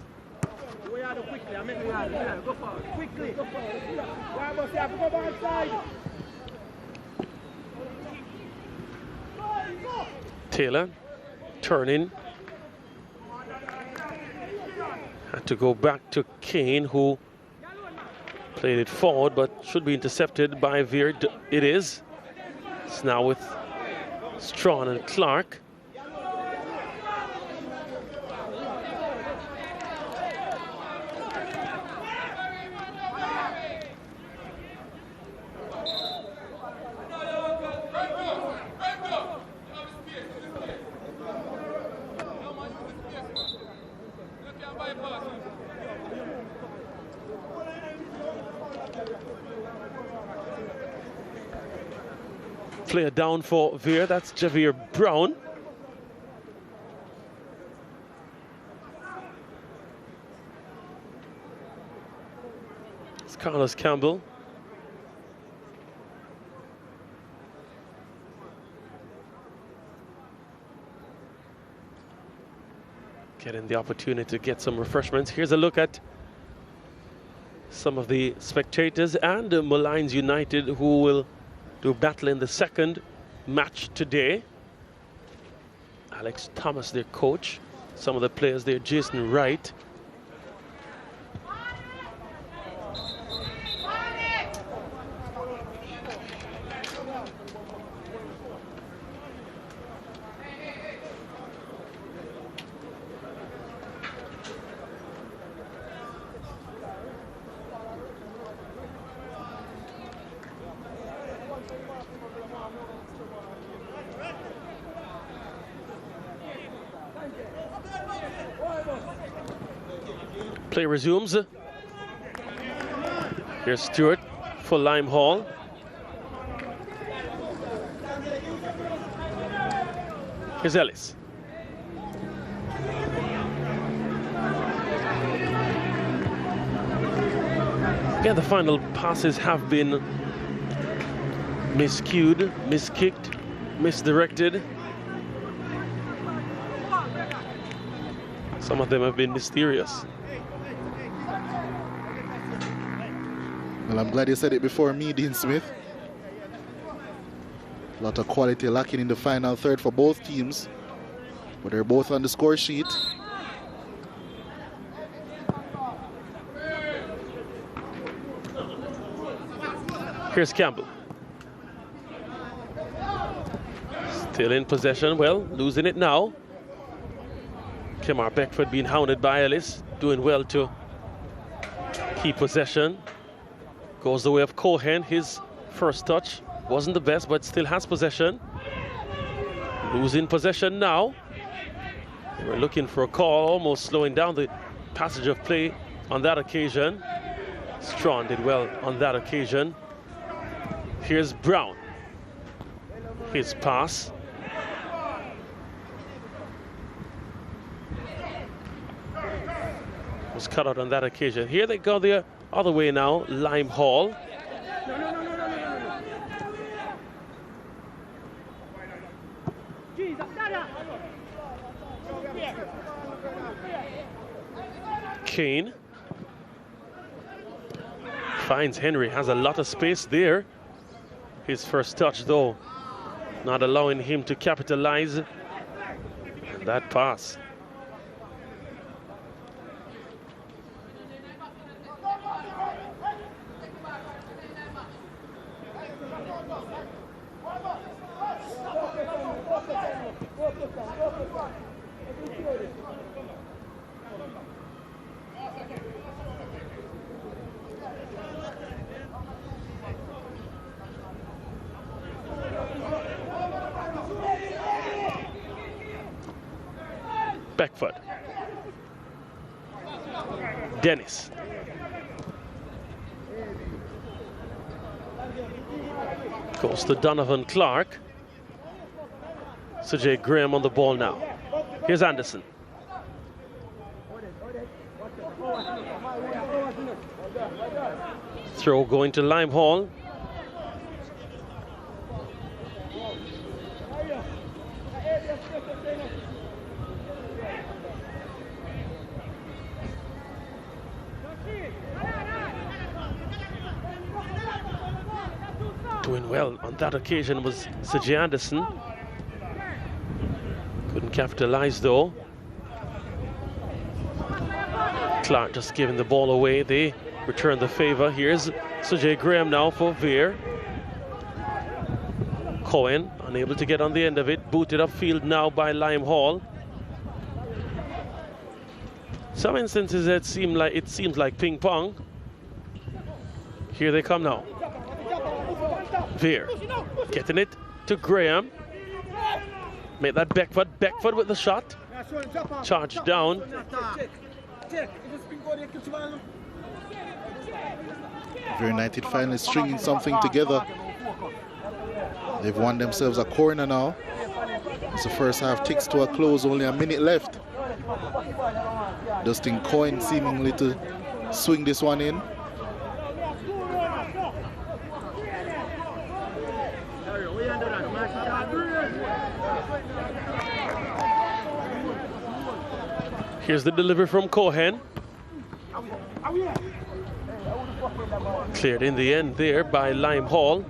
Taylor turning. Had to go back to Kane, who played it forward, but should be intercepted by Vere. It is. It's now with Strawn and Clark. Player down for Vere, that's Javier Brown. It's Carlos Campbell. Getting the opportunity to get some refreshments. Here's a look at some of the spectators and Malines United, who will do battle in the second match today. Alex Thomas, their coach. Some of the players there, Jason Wright. Play resumes. Here's Stewart for Lime Hall. Here's Ellis. Again, the final passes have been miscued, miskicked, misdirected. Some of them have been mysterious. Well, I'm glad you said it before me, Dean Smith. A lot of quality lacking in the final third for both teams, but they're both on the score sheet. Here's Campbell. Still in possession, well, losing it now. Kemar Beckford being hounded by Ellis, doing well to keep possession. Goes the way of Cohen. His first touch wasn't the best, but still has possession. Losing possession now. We're looking for a call, almost slowing down the passage of play on that occasion. Strawn did well on that occasion. Here's Brown. His pass. Was cut out on that occasion. Here they go the other way now, Lime Hall. Kane finds Henry, has a lot of space there. His first touch though, not allowing him to capitalize on that pass. Beckford. Dennis. Goes to Donovan Clark. Sir Graham on the ball now. Here's Anderson. Throw going to Lime Hall. Doing well on that occasion was Sir Anderson. Couldn't capitalize though. Clark just giving the ball away. They return the favor. Here's Sir Graham now for Vere. Cohen unable to get on the end of it. Booted upfield now by Lime Hall. Some instances it seems like ping pong. Here they come now. Vere getting it to Graham. Make that Beckford. Beckford with the shot. Charge down. Vere United finally stringing something together. They've won themselves a corner now. As the first half ticks to a close, only a minute left. Dustin Coyne seemingly to swing this one in. Here's the delivery from Cohen. Cleared in the end there by Lime Hall.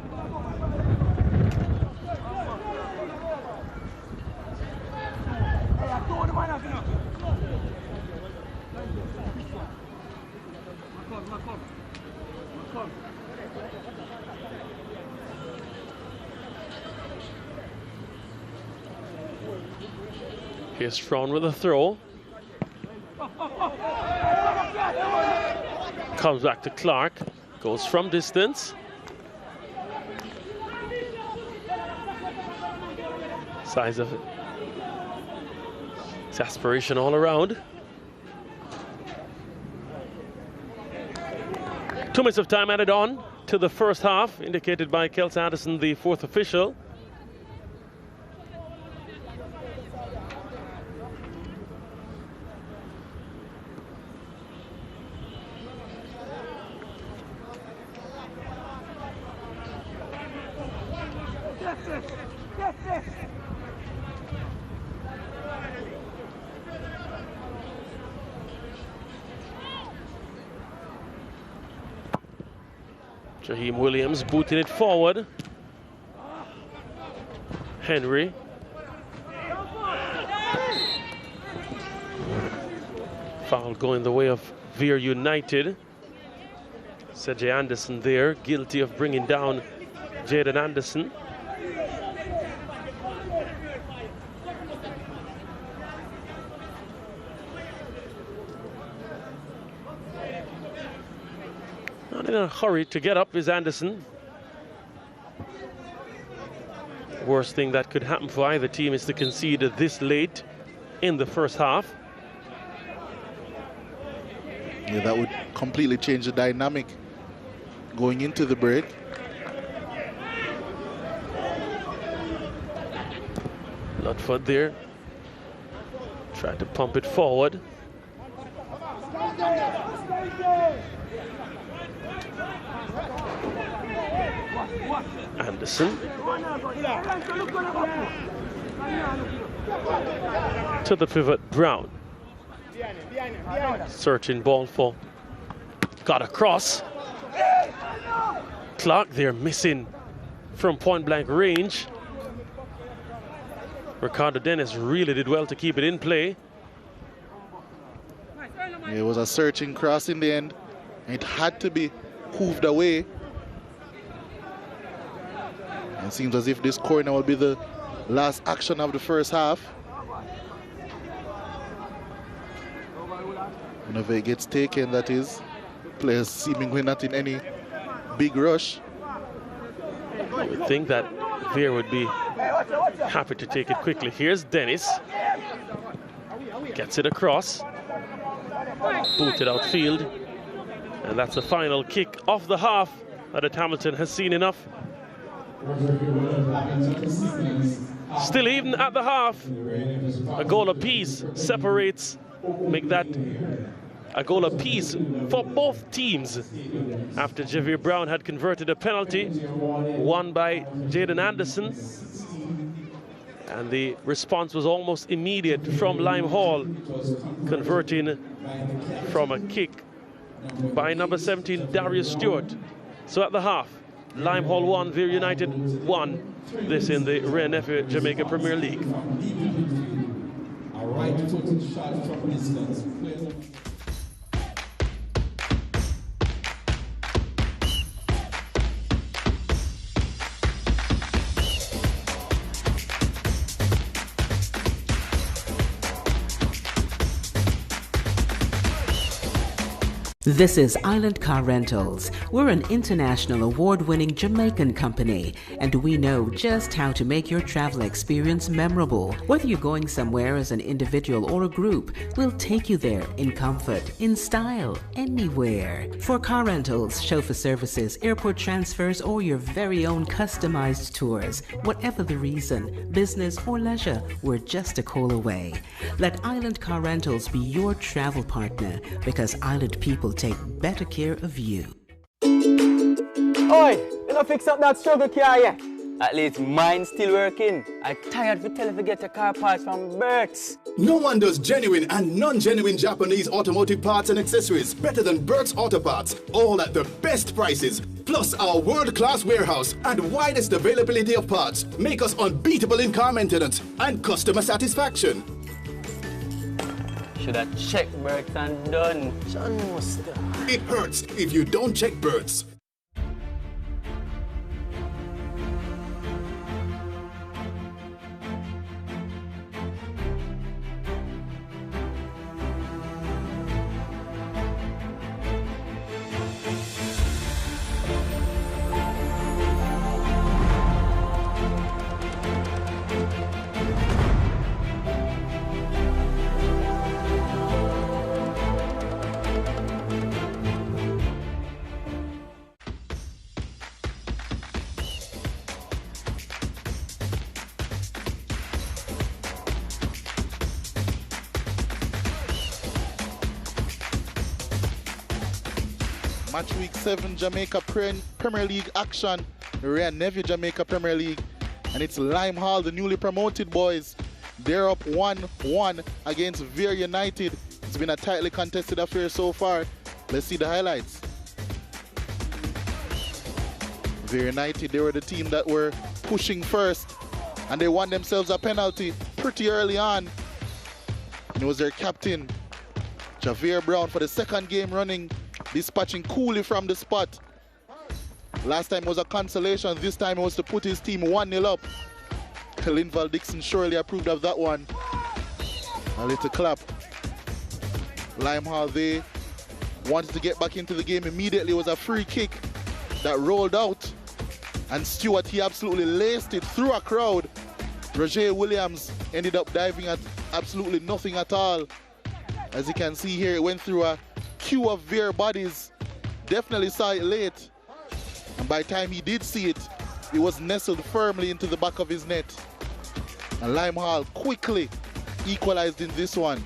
Here's Strawn with a throw. Comes back to Clark. Goes from distance. Size of exasperation all around. 2 minutes of time added on to the first half, indicated by Kels Anderson, the fourth official. Jaheim Williams booting it forward. Henry. Foul going the way of Vere United. Sergey Anderson there, guilty of bringing down Jaden Anderson. Not in a hurry to get up is Anderson. Worst thing that could happen for either team is to concede this late. in the first half. Yeah, that would completely change the dynamic going into the break. Ludford there. Tried to pump it forward. Anderson. To the pivot, Brown. Searching ball for. Got across. Clark there missing from point blank range. Ricardo Dennis really did well to keep it in play. It was a searching cross in the end. It had to be hooved away. It seems as if this corner will be the last action of the first half. Whenever it gets taken, that is. Players seemingly not in any big rush. I would think that Vere would be happy to take it quickly. Here's Dennis. Gets it across. Booted outfield. And that's the final kick of the half that Hamilton has seen enough. Still even at the half. A goal apiece separates. Make that a goal apiece for both teams after Javier Brown had converted a penalty, won by Jaden Anderson. And the response was almost immediate from Lime Hall, converting from a kick by number 17, Darius Stewart. So at the half, Lime Hall 1, Vere United 1. This in the Vere Nephew Jamaica Premier League. A right-footed shot from distance. This is Island Car Rentals. We're an international award-winning Jamaican company, and we know just how to make your travel experience memorable. Whether you're going somewhere as an individual or a group, we'll take you there in comfort, in style, anywhere. For car rentals, chauffeur services, airport transfers, or your very own customized tours, whatever the reason, business or leisure, we're just a call away. Let Island Car Rentals be your travel partner, because Island people take better care of you. Oi, you know fix up that struggle car yet? At least mine's still working. I'm tired to tell if you get your car parts from Bert's. No one does genuine and non-genuine Japanese automotive parts and accessories better than Bert's Auto Parts, all at the best prices. Plus our world-class warehouse and widest availability of parts make us unbeatable in car maintenance and customer satisfaction. Should have checked Bert's and done. It hurts if you don't check Bert's. Match week 7 Jamaica Premier League action. Vere Nephew Jamaica Premier League. And it's Lime Hall, the newly promoted boys. They're up 1-1 against Vere United. It's been a tightly contested affair so far. Let's see the highlights. Vere United, they were the team that were pushing first. And they won themselves a penalty pretty early on. And it was their captain, Javier Brown, for the second game running, dispatching coolly from the spot. Last time was a consolation. This time it was to put his team 1-0 up. Linval Dixon surely approved of that one. A little clap. Lime Hall, they wanted to get back into the game immediately. It was a free kick that rolled out. And Stewart, he absolutely laced it through a crowd. Roger Williams ended up diving at absolutely nothing at all. As you can see here, it went through a queue of Vere bodies. Definitely saw it late. And by the time he did see it, it was nestled firmly into the back of his net. And Limehall quickly equalized in this one.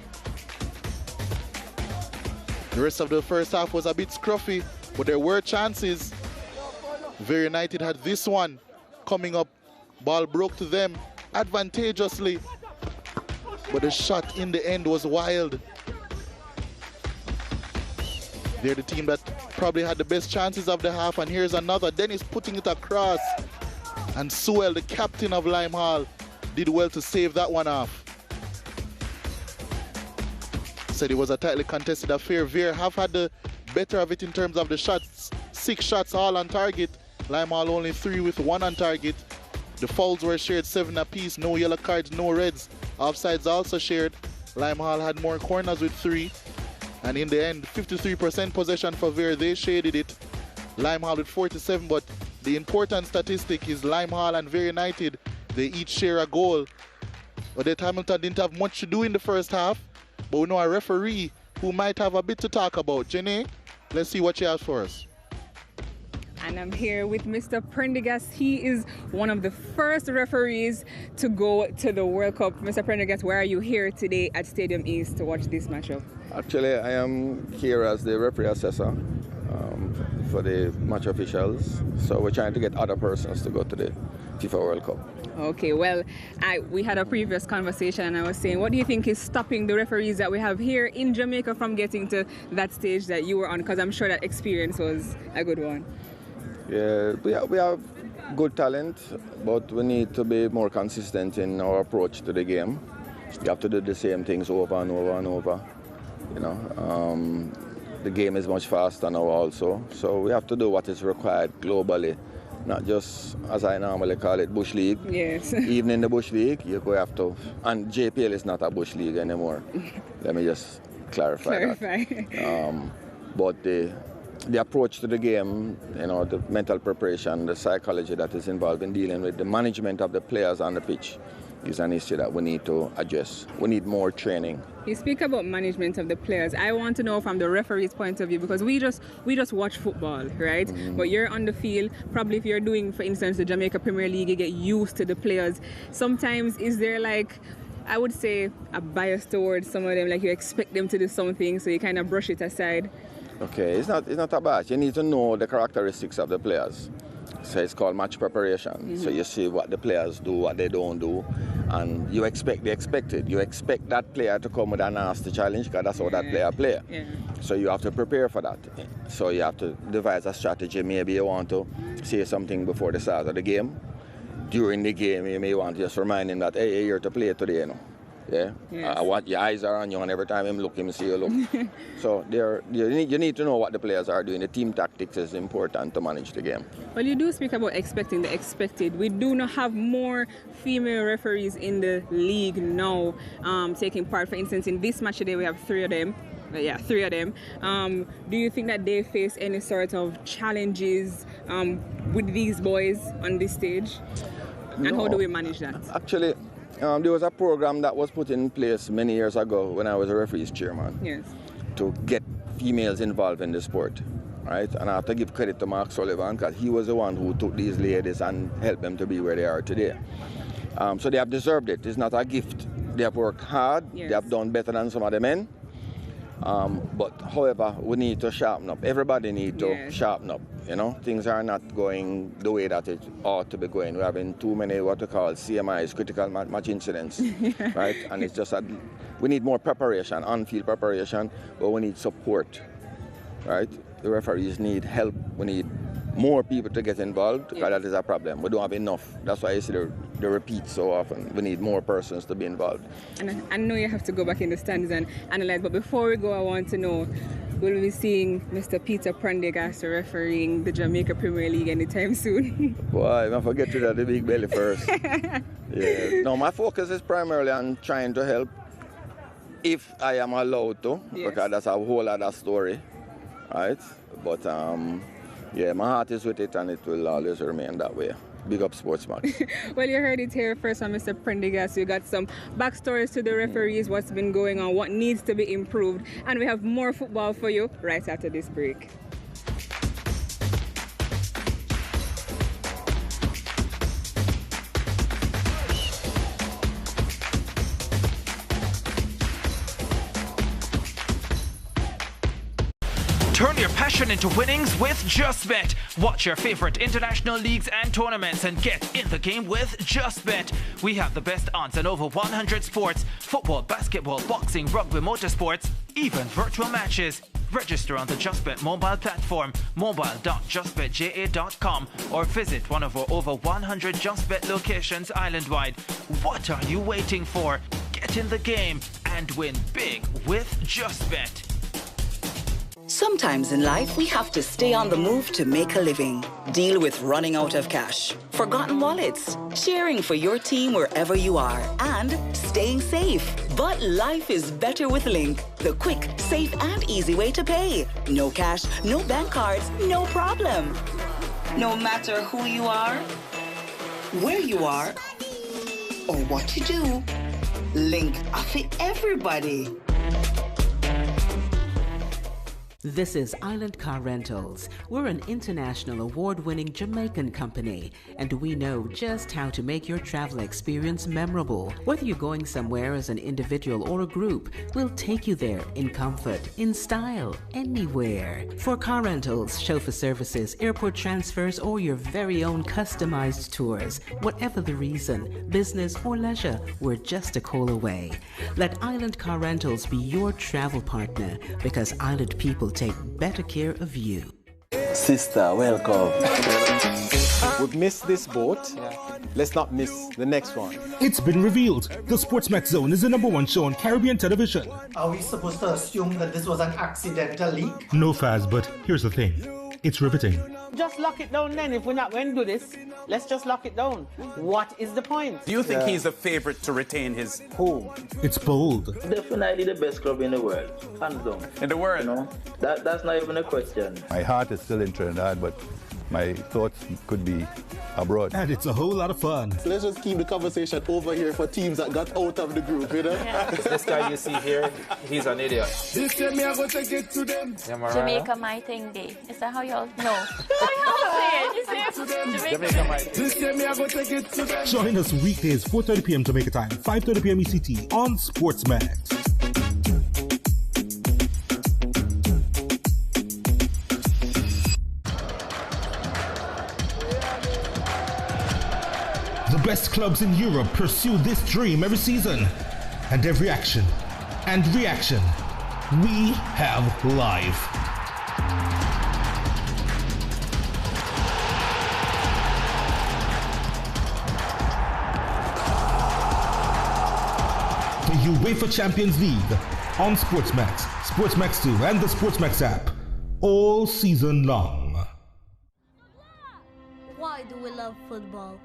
The rest of the first half was a bit scruffy, but there were chances. Vere United had this one coming up. Ball broke to them advantageously, but the shot in the end was wild. They're the team that probably had the best chances of the half, and here's another. Dennis putting it across, and Sewell, the captain of Limehall, did well to save that one off. Said it was a tightly contested affair. Vere have had the better of it in terms of the shots. 6 shots all on target. Limehall only 3 with 1 on target. The fouls were shared 7 apiece. No yellow cards, no reds. Offsides also shared. Limehall had more corners with 3. And in the end, 53% possession for Vere. They shaded it. Limehall with 47, but the important statistic is Limehall and Vere United, they each share a goal. Odette Hamilton didn't have much to do in the first half, but we know a referee who might have a bit to talk about. Jenny, let's see what she has for us. And I'm here with Mr. Prendergast. He is one of the first referees to go to the World Cup. Mr. Prendergast, why are you here today at Stadium East to watch this matchup? Actually, I am here as the referee assessor for the match officials. So we're trying to get other persons to go to the FIFA World Cup. Okay, well, we had a previous conversation and I was saying, what do you think is stopping the referees that we have here in Jamaica from getting to that stage that you were on? Because I'm sure that experience was a good one. Yeah, we have good talent, but we need to be more consistent in our approach to the game. You have to do the same things over and over and over. You know, the game is much faster now also, so we have to do what is required globally, not just, as I normally call it, Bush League. Yes. Even in the Bush League, you go have to, and JPL is not a Bush League anymore. Let me just clarify that. But the approach to the game, you know, the mental preparation, the psychology that is involved in dealing with the management of the players on the pitch is an issue that we need to address. We need more training. You speak about management of the players. I want to know from the referee's point of view, because we just watch football, right? Mm-hmm. But you're on the field. Probably if you're doing, for instance, the Jamaica Premier League, you get used to the players. Sometimes is there like, I would say, a bias towards some of them, like you expect them to do something, so you kind of brush it aside? Okay, it's not a bias. You need to know the characteristics of the players. So it's called match preparation. Mm-hmm. So you see what the players do, what they don't do, and you expect the expected. You expect that player to come with a nasty challenge because that's how that player plays. Yeah. So you have to prepare for that. So you have to devise a strategy. Maybe you want to say something before the start of the game. During the game, you may want to just remind him that, hey, you're here to play today, you know. Yeah, yes. What your eyes are on you, and every time him look, him see you look. So you need to know what the players are doing. The team tactics is important to manage the game. Well, you do speak about expecting the expected. We do not have more female referees in the league now taking part. For instance, in this match today, we have 3 of them. Yeah, 3 of them. Do you think that they face any sort of challenges with these boys on this stage? And how do we manage that? Actually, there was a program that was put in place many years ago when I was a referee's chairman. Yes. To get females involved in the sport, right? And I have to give credit to Mark Sullivan because he was the one who took these ladies and helped them to be where they are today. So they have deserved it. It's not a gift. They have worked hard. Yes. They have done better than some of the men. But however, we need to sharpen up. Everybody needs to sharpen up. You know, things are not going the way that it ought to be going. We're having too many what we call CMIs, critical match incidents, right? And it's just that we need more preparation, on-field preparation, but we need support, right? The referees need help. We need more people to get involved because that is a problem. We don't have enough. That's why you see the repeat so often. We need more persons to be involved. And I know you have to go back in the stands and analyze, but before we go, I want to know, will we be seeing Mr. Peter Prendergast refereeing the Jamaica Premier League anytime soon? Boy, I forget to do the big belly first. Yeah. No, my focus is primarily on trying to help if I am allowed to, because that's a whole other story, right? But yeah, my heart is with it and it will always remain that way. big up SportsMax. Well, you heard it here first from Mr. Prendergast. We got some backstories to the referees, what's been going on, what needs to be improved, and we have more football for you right after this break. Turn your passion into winnings with JustBet. Watch your favorite international leagues and tournaments and get in the game with JustBet. We have the best odds on over 100 sports: football, basketball, boxing, rugby, motorsports, even virtual matches. Register on the JustBet mobile platform, mobile.justbetja.com, or visit one of our over 100 JustBet locations island-wide. What are you waiting for? Get in the game and win big with JustBet. Sometimes in life, we have to stay on the move to make a living. Deal with running out of cash, forgotten wallets, sharing for your team wherever you are, and staying safe. But life is better with Link, the quick, safe, and easy way to pay. No cash, no bank cards, no problem. No matter who you are, where you are, or what you do, Link for everybody. This is Island Car Rentals. We're an international award-winning Jamaican company, and we know just how to make your travel experience memorable. Whether you're going somewhere as an individual or a group, we'll take you there in comfort, in style, anywhere. For car rentals, chauffeur services, airport transfers, or your very own customized tours, whatever the reason, business or leisure, we're just a call away. Let Island Car Rentals be your travel partner, because Island people take better care of you. Sister, welcome. We've missed this boat. Let's not miss the next one. It's been revealed. The SportsMax Zone is the #1 show on Caribbean television. Are we supposed to assume that this was an accidental leak? No, Faz, but here's the thing. It's riveting. Just lock it down then. If we're not going to do this, let's just lock it down. What is the point? Do you think he's a favorite to retain his home? It's bold. Definitely the best club in the world. Hands down. In the world? You know, that's not even a question. My heart is still in Trinidad, but my thoughts could be abroad. And it's a whole lot of fun. So let's just keep the conversation over here for teams that got out of the group, you know? Yeah. This guy you see here, he's an idiot. This time me I go take it to them. Jamaica my thing day. Is that how y'all know? Jamaica my thing. This time me I go take it to them. Join us weekdays 4:30 p.m. Jamaica time, 5:30 p.m. ECT on SportsMax. The best clubs in Europe pursue this dream every season. And every action and reaction we have live. The UEFA Champions League on SportsMax, SportsMax 2 and the SportsMax app all season long. Why do we love football?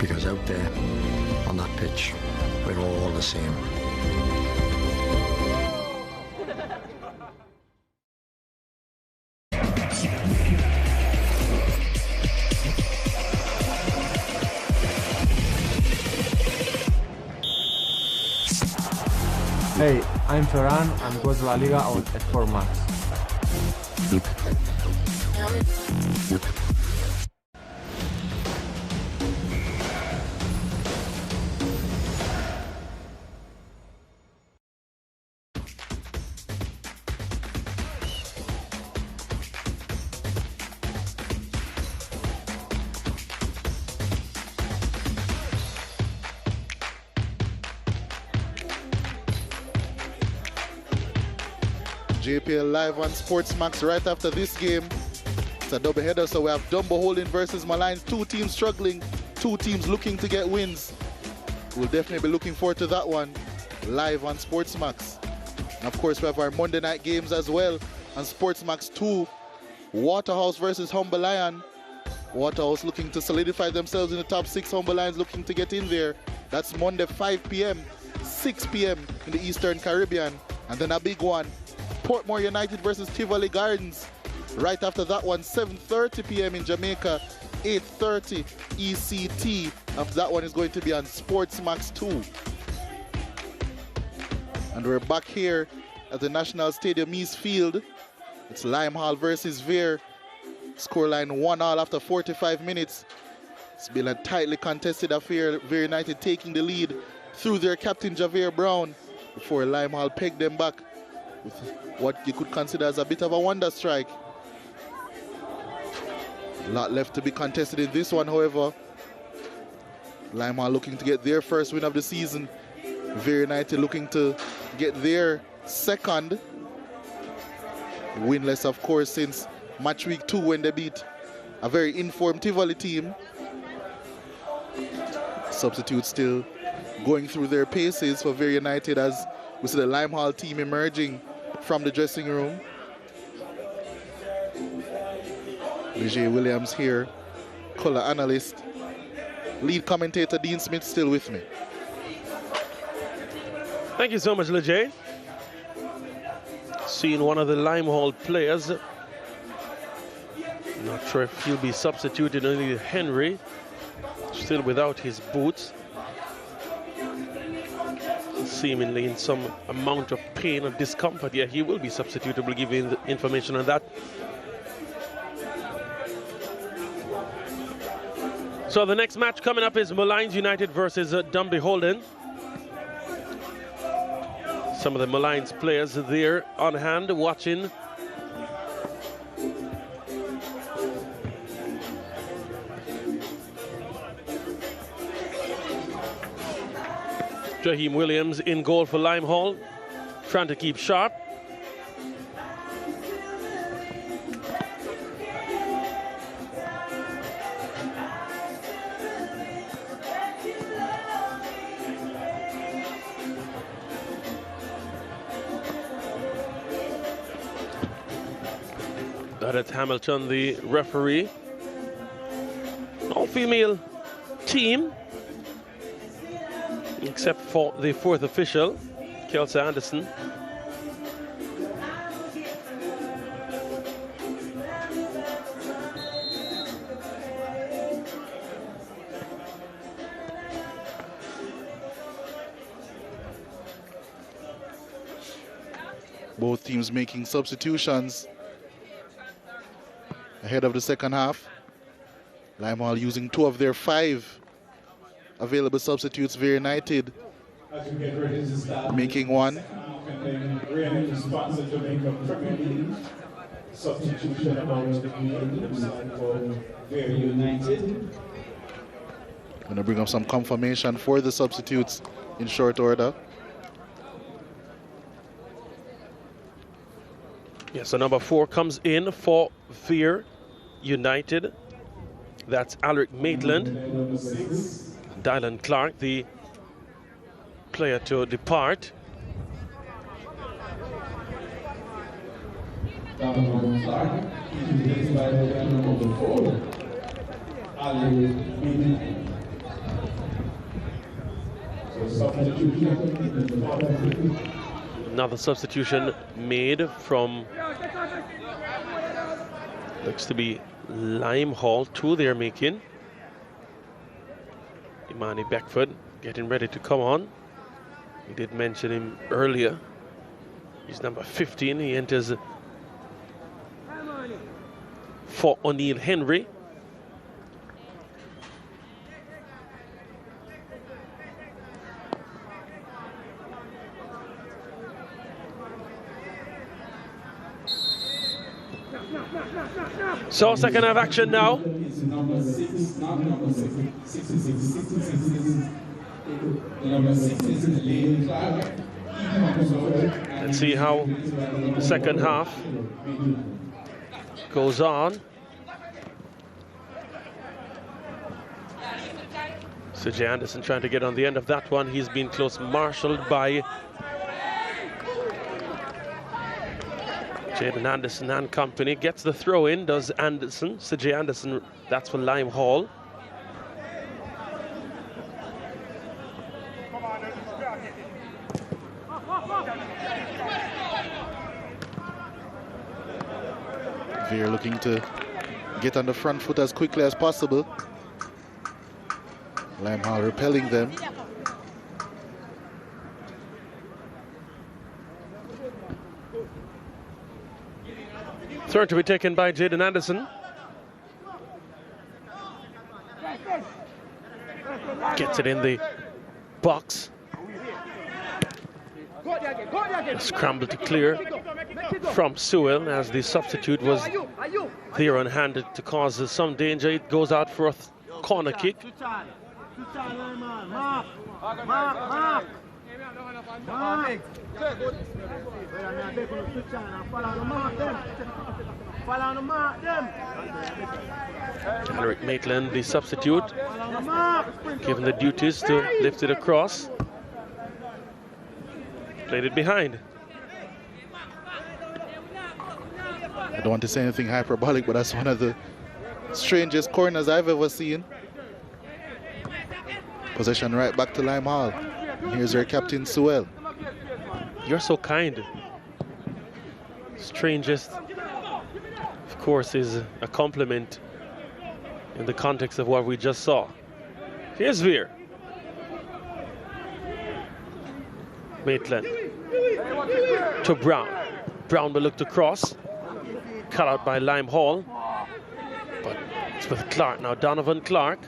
Because out there, on that pitch, we're all the same. Hey, I'm Ferran and goes La Liga out at SportsMax. JPL live on SportsMax right after this game. It's a doubleheader, so we have Dumbo Holding versus Malines. Two teams struggling, two teams looking to get wins. We'll definitely be looking forward to that one live on SportsMax. And of course, we have our Monday night games as well on SportsMax 2. Waterhouse versus Humber Lion. Waterhouse looking to solidify themselves in the top 6. Humber Lions looking to get in there. That's Monday 5 p.m., 6 p.m. in the Eastern Caribbean. And then a big one, Portmore United versus Tivoli Gardens. Right after that one, 7:30 p.m. in Jamaica, 8:30 ECT. After that one is going to be on SportsMax 2. And we're back here at the National Stadium East Field. It's Limehall versus Vere. Scoreline 1-1 after 45 minutes. It's been a tightly contested affair. Vere United taking the lead through their captain Javier Brown before Limehall pegged them back with what you could consider as a bit of a wonder strike. A lot left to be contested in this one, however. Limehall looking to get their first win of the season. Vere United looking to get their second. Winless, of course, since match week 2 when they beat a very informed Tivoli team. Substitutes still going through their paces for Vere United as we see the Limehall team emerging from the dressing room. Leger Williams here, color analyst. Lead commentator Dean Smith still with me. Thank you so much, Leger. Seeing one of the Limehall players. Not sure if he'll be substituted, only Henry, still without his boots. Seemingly in some amount of pain or discomfort. Yeah, he will be substituted. We'll give you the information on that. So the next match coming up is Molynes United versus Dunby Holden. Some of the Molynes players there on hand watching. Jaheim Williams in goal for Limehall, trying to keep sharp. That's Hamilton, the referee. All-female team, except for the fourth official, Kelsey Anderson. Both teams making substitutions ahead of the second half. Limehall using 2 of their 5 available substitutes. Vere United making 1. Substitution about Vere United. Going to bring up some confirmation for the substitutes in short order. Yes, so number 4 comes in for Vere United. That's Alric Maitland. Dylan Clark, the player to depart. Dylan Clark, replaced by number 4, Alric Maitland. So substitution. Another substitution made from, looks to be Limehall 2 they're making. Imani Beckford getting ready to come on. We did mention him earlier. He's number 15. He enters for O'Neill Henry. So second half action now. Let's see how the second half goes on. So Jay Anderson trying to get on the end of that one. He's been close marshaled by Jaden Anderson and company gets the throw in, does Anderson, CJ Anderson, that's for Lime Hall. Vere looking to get on the front foot as quickly as possible. Lime Hall repelling them. Third to be taken by Jaden Anderson. Gets it in the box. A scramble to clear from Sewell as the substitute was there on hand to cause some danger. It goes out for a corner kick. Alaric Maitland, the substitute, given the duties to lift it across. Played it behind. I don't want to say anything hyperbolic, but that's one of the strangest corners I've ever seen. Possession right back to Lime Hall. And here's their captain, Sewell. You're so kind. Strangest, of course, is a compliment in the context of what we just saw. Here's Vere. Maitland to Brown. Brown will look to cross. Cut out by Lime Hall. But it's with Clark now. Donovan Clark.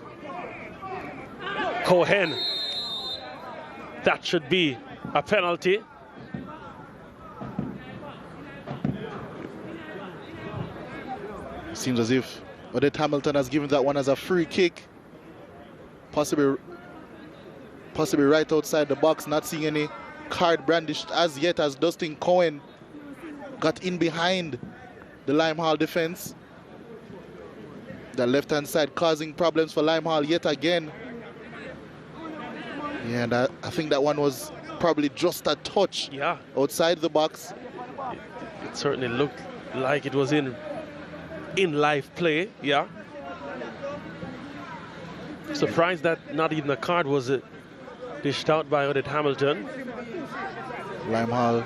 Cohen. That should be a penalty. Seems as if Odette Hamilton has given that one as a free kick. Possibly right outside the box. Not seeing any card brandished as yet as Dustin Cohen got in behind the Lime Hall defense. The left-hand side causing problems for Lime Hall yet again. Yeah, and I think that one was probably just a touch outside the box. It certainly looked like it was in live play, yeah. Surprised that not even a card was dished out by Odette Hamilton. Lime Hall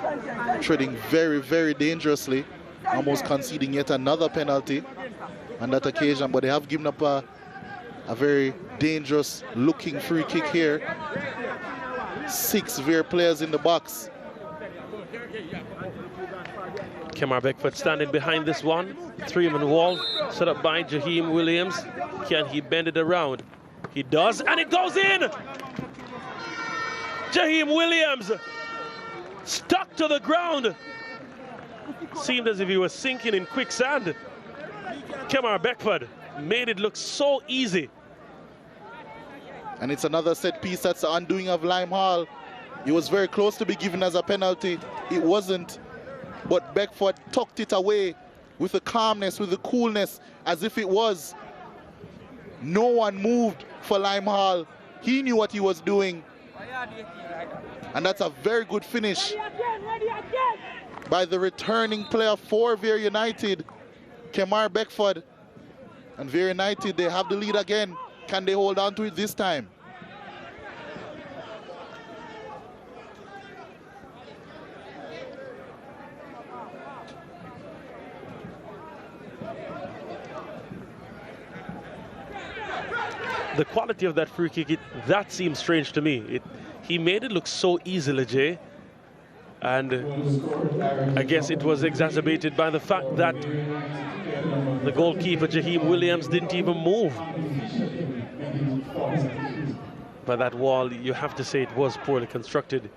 treading very, very dangerously, almost conceding yet another penalty on that occasion, but they have given up a very dangerous looking free kick here. 6 Vere players in the box. Kemar Beckford standing behind this one. 3-man wall set up by Jaheim Williams. Can he bend it around? He does, and it goes in! Jaheim Williams stuck to the ground. Seemed as if he was sinking in quicksand. Kemar Beckford made it look so easy. And it's another set piece that's the undoing of Lime Hall. It was very close to be given as a penalty. It wasn't. But Beckford tucked it away with the calmness, with the coolness, as if it was. No one moved for Lime Hall. He knew what he was doing. And that's a very good finish by the returning player for Vere United, Kemar Beckford. And Vere United, they have the lead again. Can they hold on to it this time? The quality of that free kick, that seems strange to me. He made it look so easily, Jay. And I guess it was exacerbated by the fact that the goalkeeper, Jaheim Williams, didn't even move. By that wall, you have to say it was poorly constructed.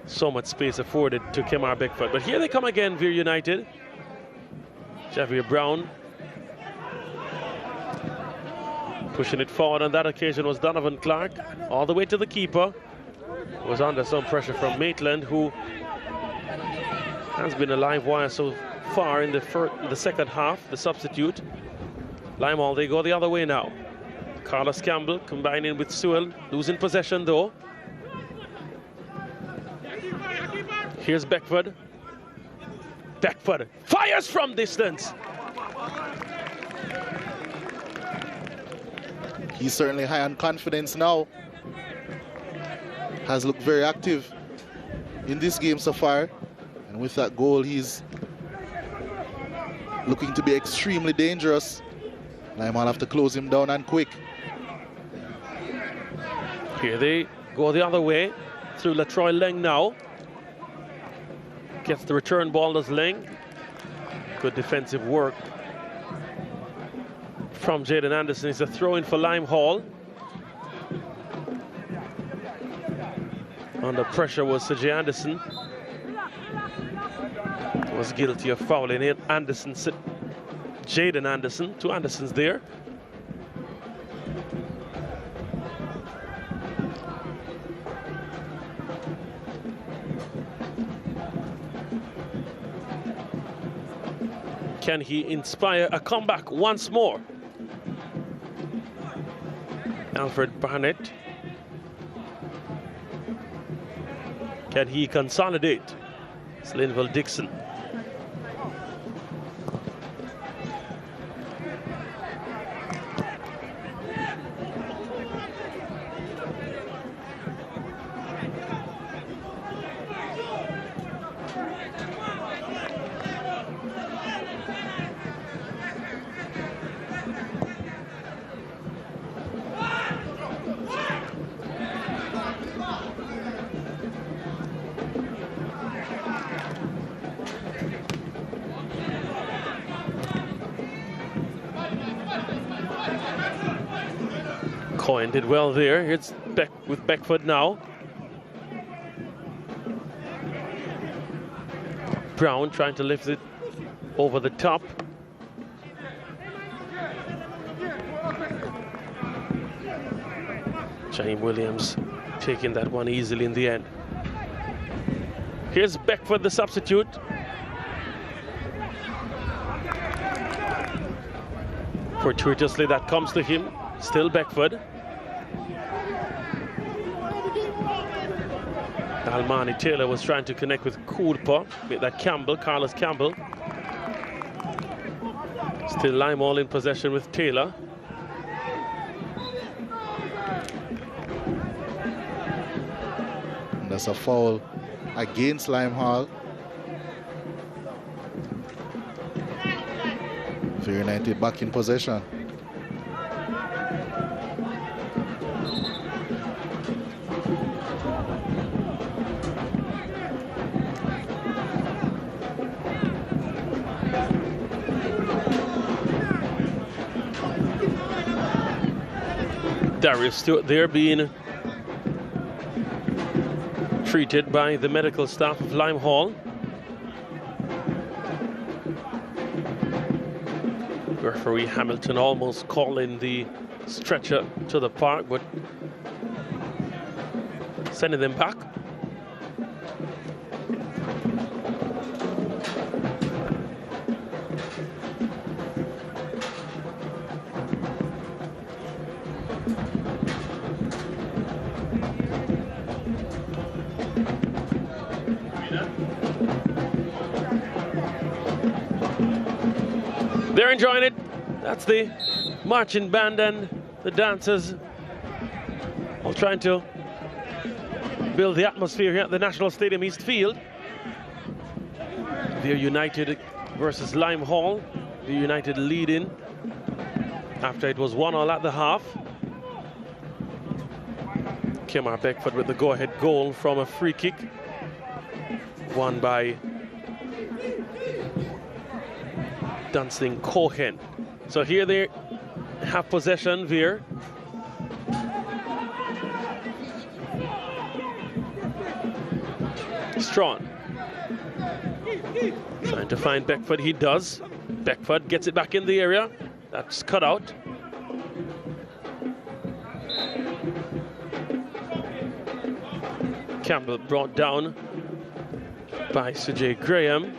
So much space afforded to Kemar Beckford. But here they come again, Vere United. Javier Brown pushing it forward. On that occasion was Donovan Clark, all the way to the keeper. Was under some pressure from Maitland, who has been a live wire so far in the second half, the substitute. Lime Hall, they go the other way now. Carlos Campbell combining with Sewell, losing possession though. Here's Beckford. Beckford fires from distance. He's certainly high on confidence now. Has looked very active in this game so far. And with that goal, he's looking to be extremely dangerous. Lime will have to close him down and quick. Here they go the other way through Latroy Leng now. Gets the return ball, does Leng. Good defensive work from Jaden Anderson. It's a throw-in for Lime Hall. Under pressure was Sergey Anderson. Was guilty of fouling in Anderson, Jaden Anderson. Two Andersons there. Can he inspire a comeback once more? Alfred Barnett. Can he consolidate? It's Linville Dixon. Coyne did well there. It's Beck with Beckford now. Brown trying to lift it over the top. James Williams taking that one easily in the end. Here's Beckford, the substitute. Fortuitously that comes to him. Still Beckford. Almani Taylor was trying to connect with Kurpa, with that Campbell, Carlos Campbell. Still Lime all in possession with Taylor. And that's a foul against Lime Hall. Vere United back in possession. Darius Stewart there being treated by the medical staff of Lime Hall. Referee Hamilton almost calling the stretcher to the park, but sending them back. They're enjoying it. That's the marching band and the dancers all trying to build the atmosphere here at the National Stadium East Field. Vere United versus Lime Hall. Vere United leading after it was 1-1 at the half. Kemar Beckford with the go-ahead goal from a free kick won by Dunsing Cohen. So here they have possession, Vere. Strawn trying to find Beckford, he does. Beckford gets it back in the area. That's cut out. Campbell brought down by Sujay Graham.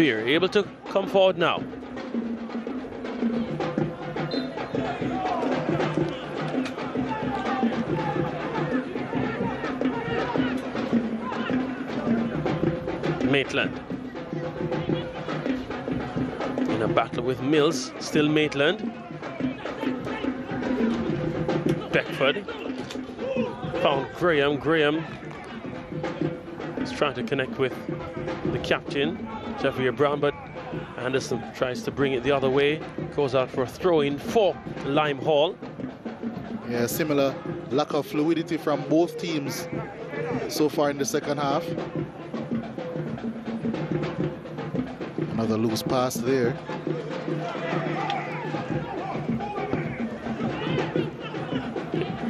Vere able to come forward now. Maitland in a battle with Mills, still Maitland. Beckford found Graham. Graham is trying to connect with the captain, Jeffrey Brown, but Anderson tries to bring it the other way. Goes out for a throw-in for Lime Hall. Yeah, similar lack of fluidity from both teams so far in the second half. Another loose pass there.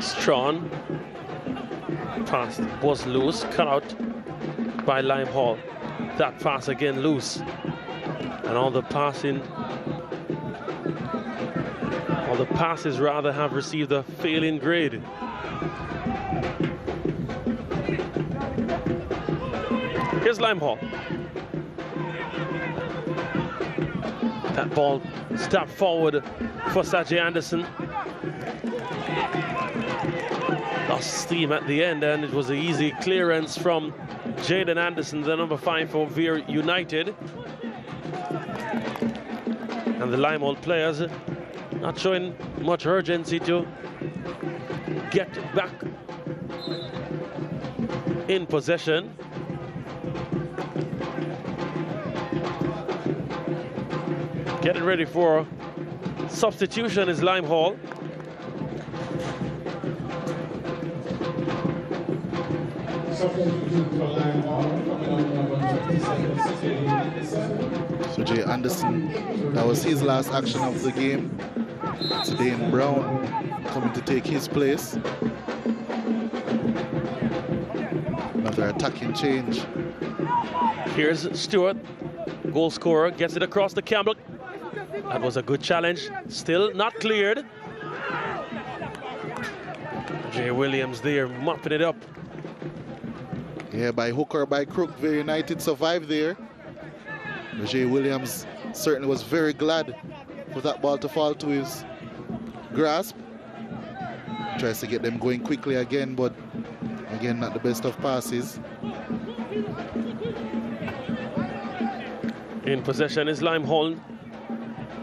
Strawn pass was loose, cut out by Lime Hall. That pass again loose, and all the passes rather have received a failing grade. Here's Lime Hall. That ball stepped forward for Sajay Anderson. Lost steam at the end, and it was an easy clearance from Jaden Anderson, the number 5 for Vere United. And the Lime Hall players not showing much urgency to get back in possession. Getting ready for substitution is Lime Hall. So Jay Anderson, that was his last action of the game. Today in Brown coming to take his place. Another attacking change. Here's Stewart, goal scorer, gets it across the Campbell. That was a good challenge, still not cleared. Jay Williams there mopping it up. Yeah, by hook or by crook, Vere United survived there. Jay Williams certainly was very glad for that ball to fall to his grasp. Tries to get them going quickly again, but again, not the best of passes. In possession is Lime Hall.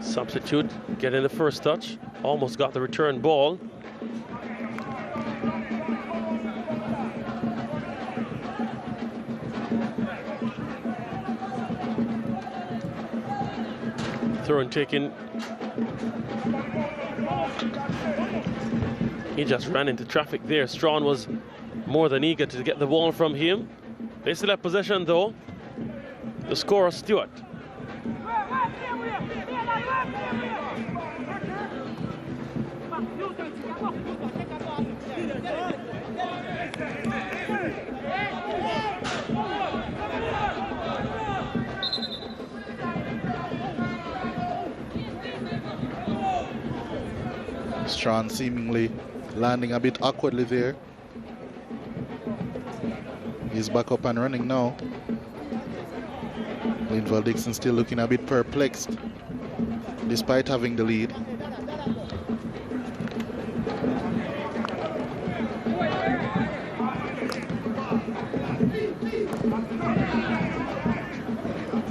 Substitute getting the first touch. Almost got the return ball. Throw and taken. He just ran into traffic there. Strawn was more than eager to get the ball from him. They still have possession though. The scorer, Stewart. Strawn seemingly landing a bit awkwardly there. He's back up and running now. Linval Dixon still looking a bit perplexed despite having the lead.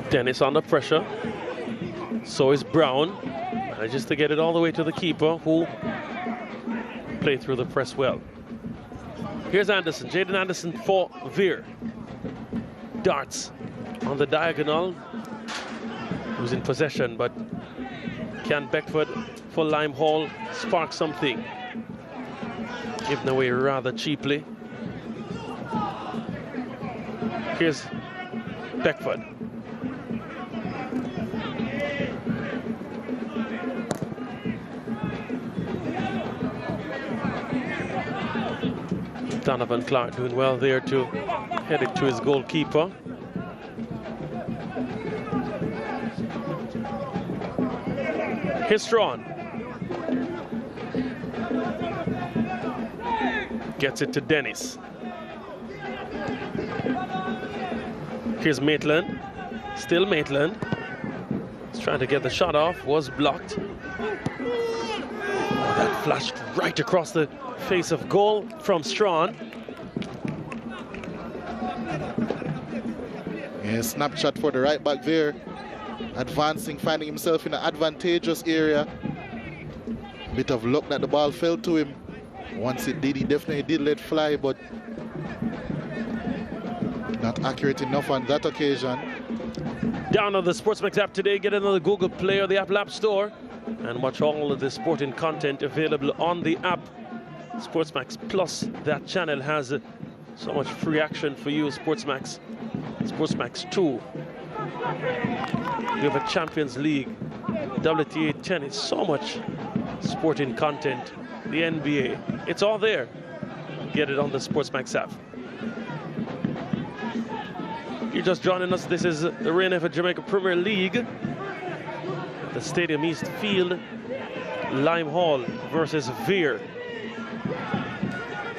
Dennis under pressure. So is Brown. Manages to get it all the way to the keeper, who played through the press well. Here's Anderson, Jaden Anderson for Vere. Darts on the diagonal. Who's in possession, but can Beckford for Lime Hall spark something? Given away rather cheaply. Here's Beckford. Donovan Clark doing well there to head it to his goalkeeper. Here's Strawn. Gets it to Dennis. Here's Maitland. Still Maitland. He's trying to get the shot off, was blocked. Oh, that flashed right across the face of goal from Strawn. Yeah, snapshot for the right back there. Advancing, finding himself in an advantageous area. Bit of luck that the ball fell to him. Once it did, he definitely did let fly, but not accurate enough on that occasion. Download the SportsMax app today, get another Google Play or the Apple App Store, and watch all of the sporting content available on the app. SportsMax Plus, that channel has so much free action for you. SportsMax 2. You have a Champions League, WTA tennis, so much sporting content, the NBA, it's all there. Get it on the SportsMax app. If you're just joining us, this is the Rain for Jamaica Premier League. The Stadium East Field, Lime Hall versus Vere.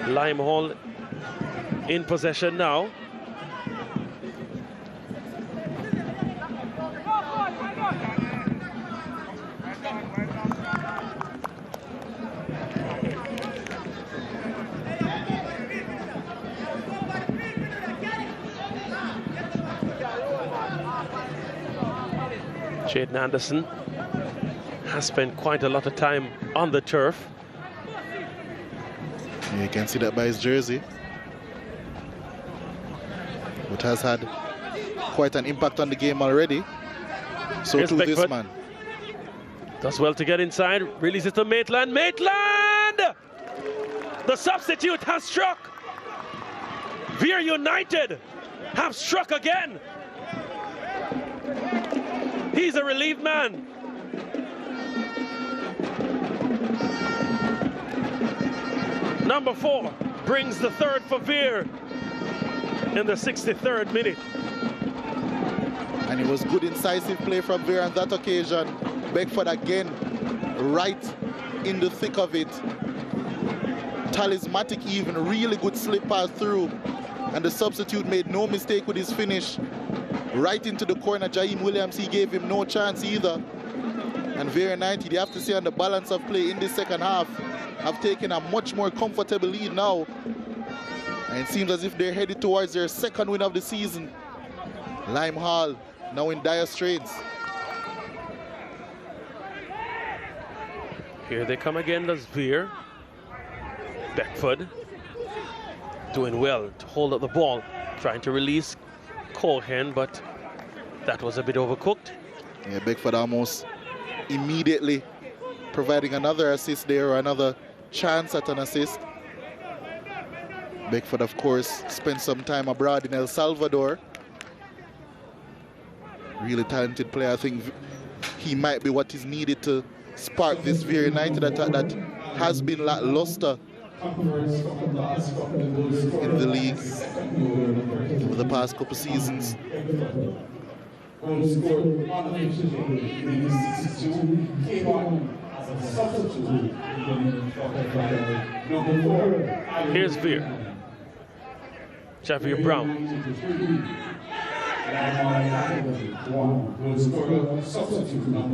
Lime Hall in possession now. Jaden Anderson has spent quite a lot of time on the turf. Yeah, you can see that by his jersey. But has had quite an impact on the game already. So Here's too Beckford. this man. Does well to get inside, releases to Maitland. Maitland! The substitute has struck. Vere United have struck again. He's a relieved man. Number 4 brings the third for Vere in the 63rd minute. And it was good incisive play from Vere on that occasion. Beckford again, right in the thick of it. Talismanic even, really good slip pass through. And the substitute made no mistake with his finish. Right into the corner, Jaheim Williams, he gave him no chance either. And Vere United, you have to say on the balance of play in this second half, have taken a much more comfortable lead now. And it seems as if they're headed towards their second win of the season. Lime Hall now in dire straits. Here they come again, does Vere. Beckford doing well to hold up the ball, trying to release Cohen, but that was a bit overcooked. Yeah, Beckford almost immediately providing another assist there, or another chance at an assist. Beckford, of course, spent some time abroad in El Salvador. Really talented player. I think he might be what is needed to spark this Vere United attack that has been lackluster in the league over the past couple seasons. Goal scored unofficially in the 62 came on as a substitute. Number 4. Here's Vere. Javier Brown.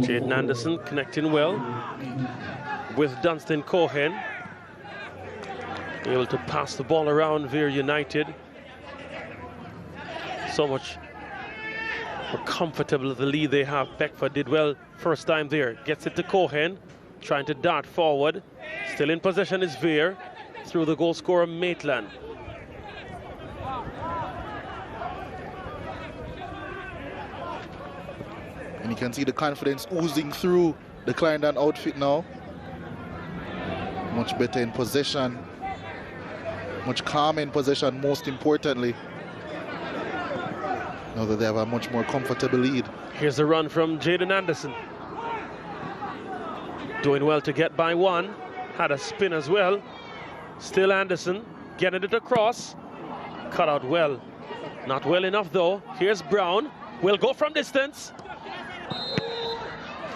Jaden Anderson connecting well with Dunstan Cohen. Able to pass the ball around Vere United. So much more comfortable the lead they have. Beckford did well first time there. Gets it to Cohen, trying to dart forward. Still in possession is Vere through the goal scorer Maitland. And you can see the confidence oozing through the Clarendon outfit now. Much better in possession. Much calmer in possession, most importantly. Now that they have a much more comfortable lead. Here's a run from Jaden Anderson. Doing well to get by one. Had a spin as well. Still Anderson getting it across. Cut out well. Not well enough though. Here's Brown. Will go from distance.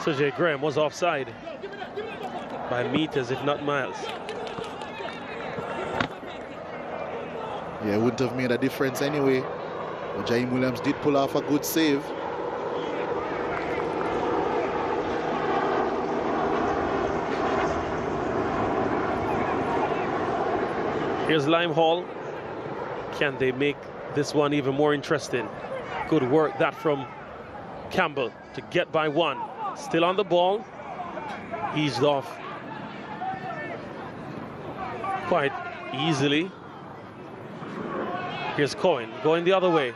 So Jay Graham was offside by meters, if not miles. Yeah, it wouldn't have made a difference anyway. But Jaheim Williams did pull off a good save. Here's Lime Hall. Can they make this one even more interesting? Good work that from Campbell to get by one. Still on the ball. Eased off quite easily. Here's Cohen going the other way.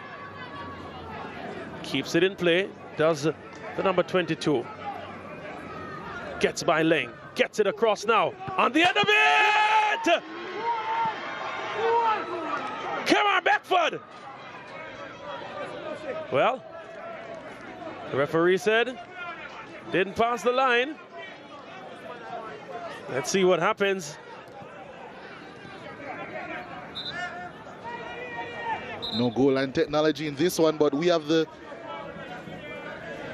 Keeps it in play. Does the number 22. Gets by Lang. Gets it across now. On the end of it! Come on, Beckford! Well, the referee said didn't pass the line. Let's see what happens. No goal line technology in this one, but we have the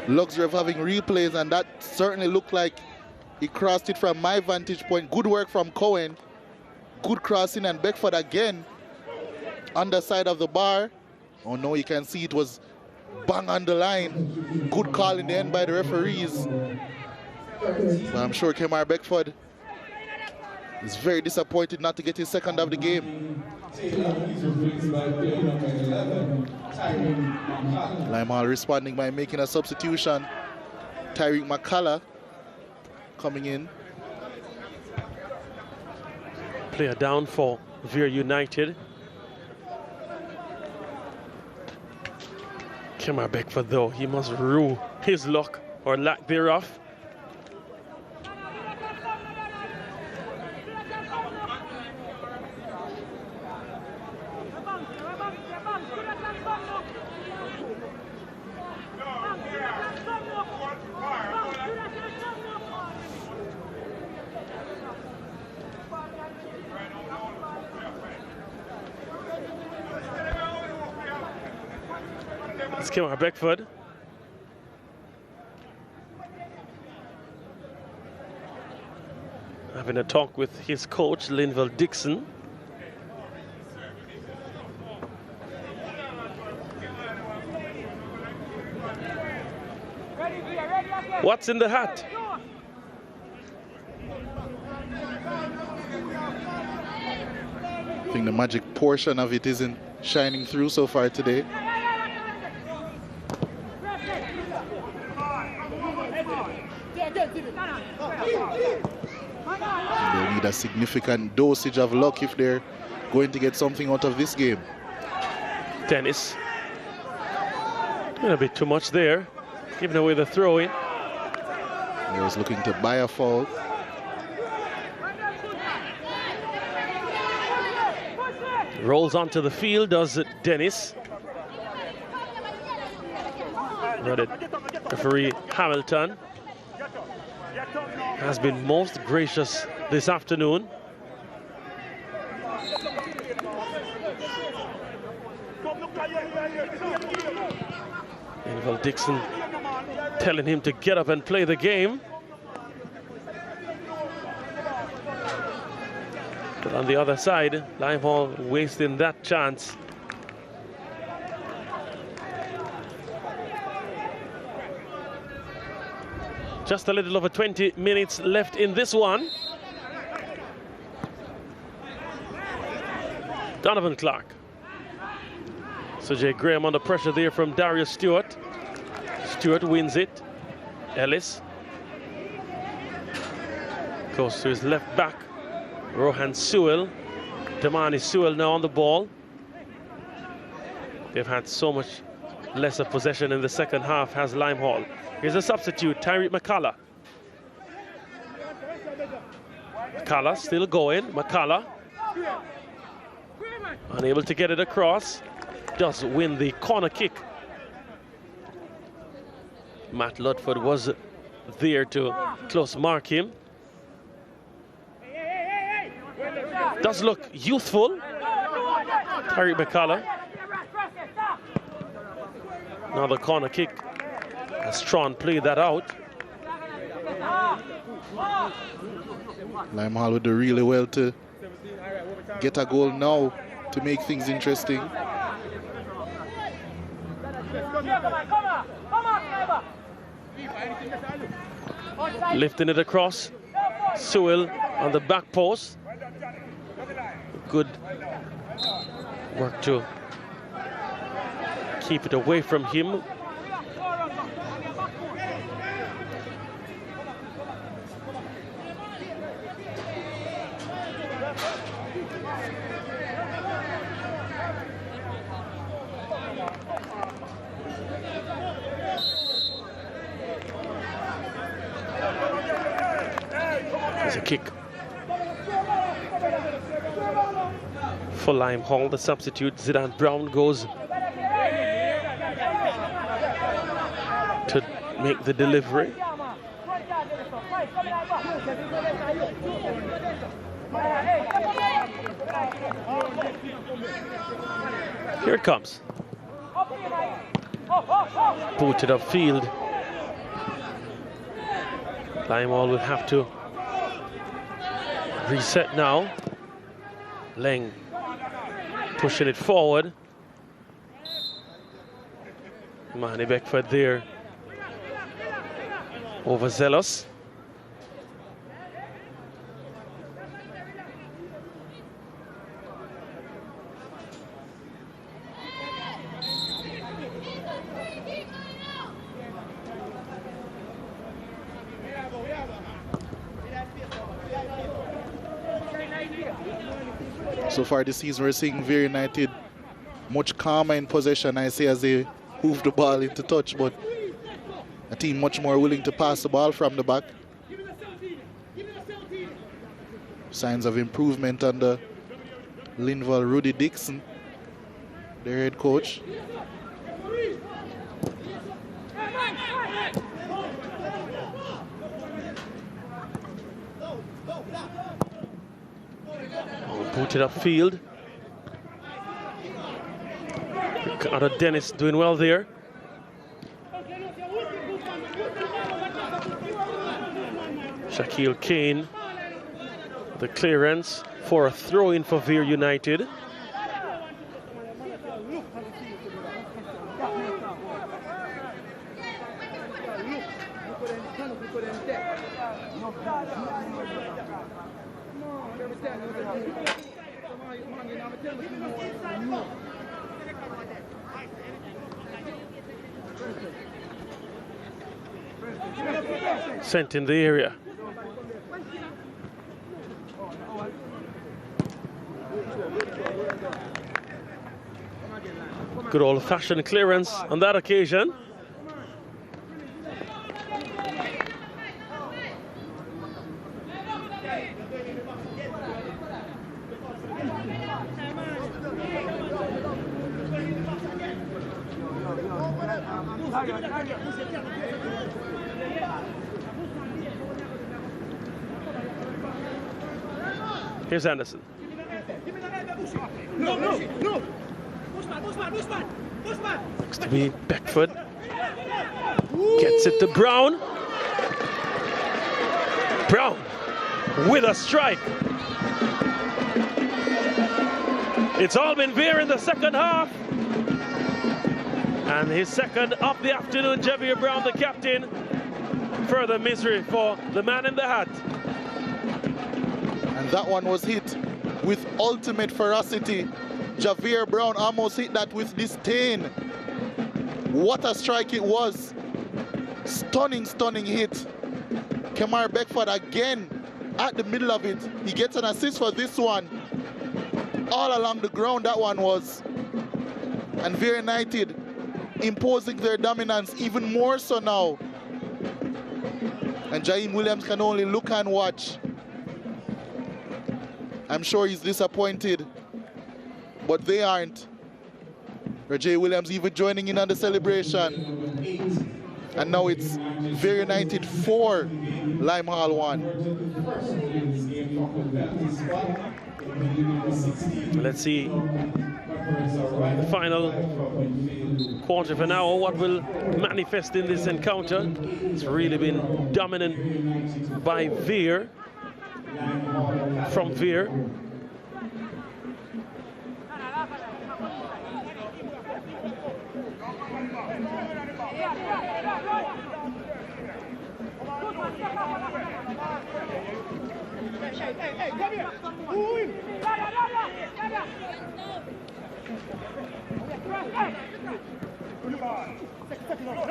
luxury of having replays, and that certainly looked like he crossed it from my vantage point. Good work from Cohen. Good crossing, and Beckford again underside of the bar. Oh no, you can see it was bang on the line. Good call in the end by the referees. But I'm sure Kemar Beckford is very disappointed not to get his second of the game. Lime Hall responding by making a substitution. Tyreek McCullough coming in. Player down for Vere United. Kemar Beckford, though, he must rue his luck or lack thereof. It's Kemar Beckford. Having a talk with his coach, Linville Dixon. What's in the hat? I think the magic portion of it isn't shining through so far today. They need a significant dosage of luck if they're going to get something out of this game. Dennis. A bit too much there. Giving away the throw-in. He was looking to buy a foul. Rolls onto the field, does Dennis. But referee Hamilton has been most gracious this afternoon. Linville Dixon telling him to get up and play the game. But on the other side, Lime Hall wasting that chance. Just a little over 20 minutes left in this one. Donovan Clark. So Jay Graham under pressure there from Darius Stewart. Stewart wins it. Ellis goes to his left back. Rohan Sewell. Damani Sewell now on the ball. They've had so much lesser possession in the second half, has Lime Hall. Here's a substitute, Tyreek McCullough. McCullough still going. McCullough unable to get it across. Does win the corner kick. Matt Ludford was there to close mark him. Does look youthful. Tyreek McCullough. Now the corner kick. As Tron played that out. Lime Hall would do really well to get a goal now to make things interesting. Lifting it across. Sewell on the back post. good work to keep it away from him. There's a kick for Lime Hall. The substitute Zidane Brown goes to make the delivery. Here it comes. Booted upfield. Lime Hall will have to reset now. Leng pushing it forward. Mahoney Beckford there. Overzealous. So far this season, we're seeing Vere United much calmer in possession, I say, as they move the ball into touch, but a team much more willing to pass the ball from the back. Signs of improvement under Linval Rudy Dixon, their head coach. Booted upfield. Ricardo Dennis doing well there. Shaquille Kane, the clearance for a throw-in for Vere United. Sent in the area. Good old-fashioned clearance on that occasion. Here's Anderson. Looks to be Beckford. Gets it to Brown. Brown with a strike. It's all been Vere in the second half. And his second of the afternoon, Javier Brown, the captain. Further misery for the man in the hat. And that one was hit with ultimate ferocity. Javier Brown almost hit that with disdain. What a strike it was. Stunning, stunning hit. Kemar Beckford again at the middle of it. He gets an assist for this one. All along the ground that one was. And Vere United imposing their dominance even more so now. And Jaheim Williams can only look and watch. I'm sure he's disappointed, but they aren't. Jay Williams even joining in on the celebration. And now it's Vere United 4, Lime Hall 1. Let's see the final quarter of an hour. What will manifest in this encounter? It's really been dominant by Vere. From Vere.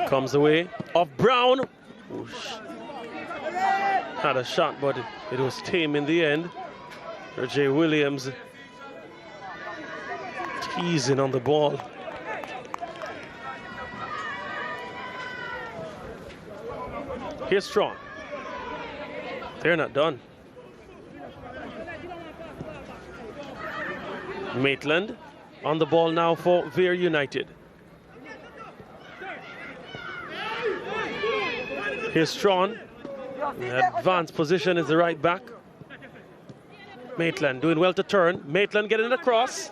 Comes the way of Brown. Whoosh. Had a shot, but it was tame in the end. Jay Williams teasing on the ball. Here's Strong. They're not done. Maitland on the ball now for Vere United. Here's Strawn. Advanced position is the right back. Maitland doing well to turn. Maitland getting it across.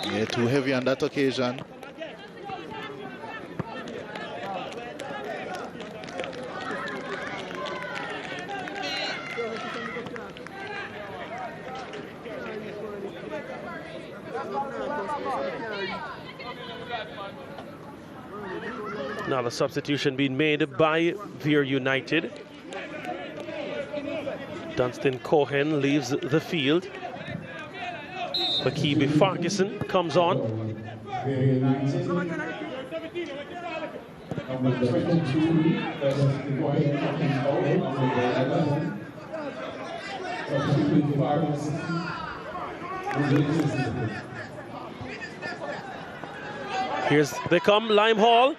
Yeah, too heavy on that occasion. Now the substitution being made by Vere United. Dunstan Cohen leaves the field. Bakibi Farquharson comes on. Vere United. Number 22, that's the Cohen coming out of the 11. Bakibi Farquharson. They come, Lime Hall.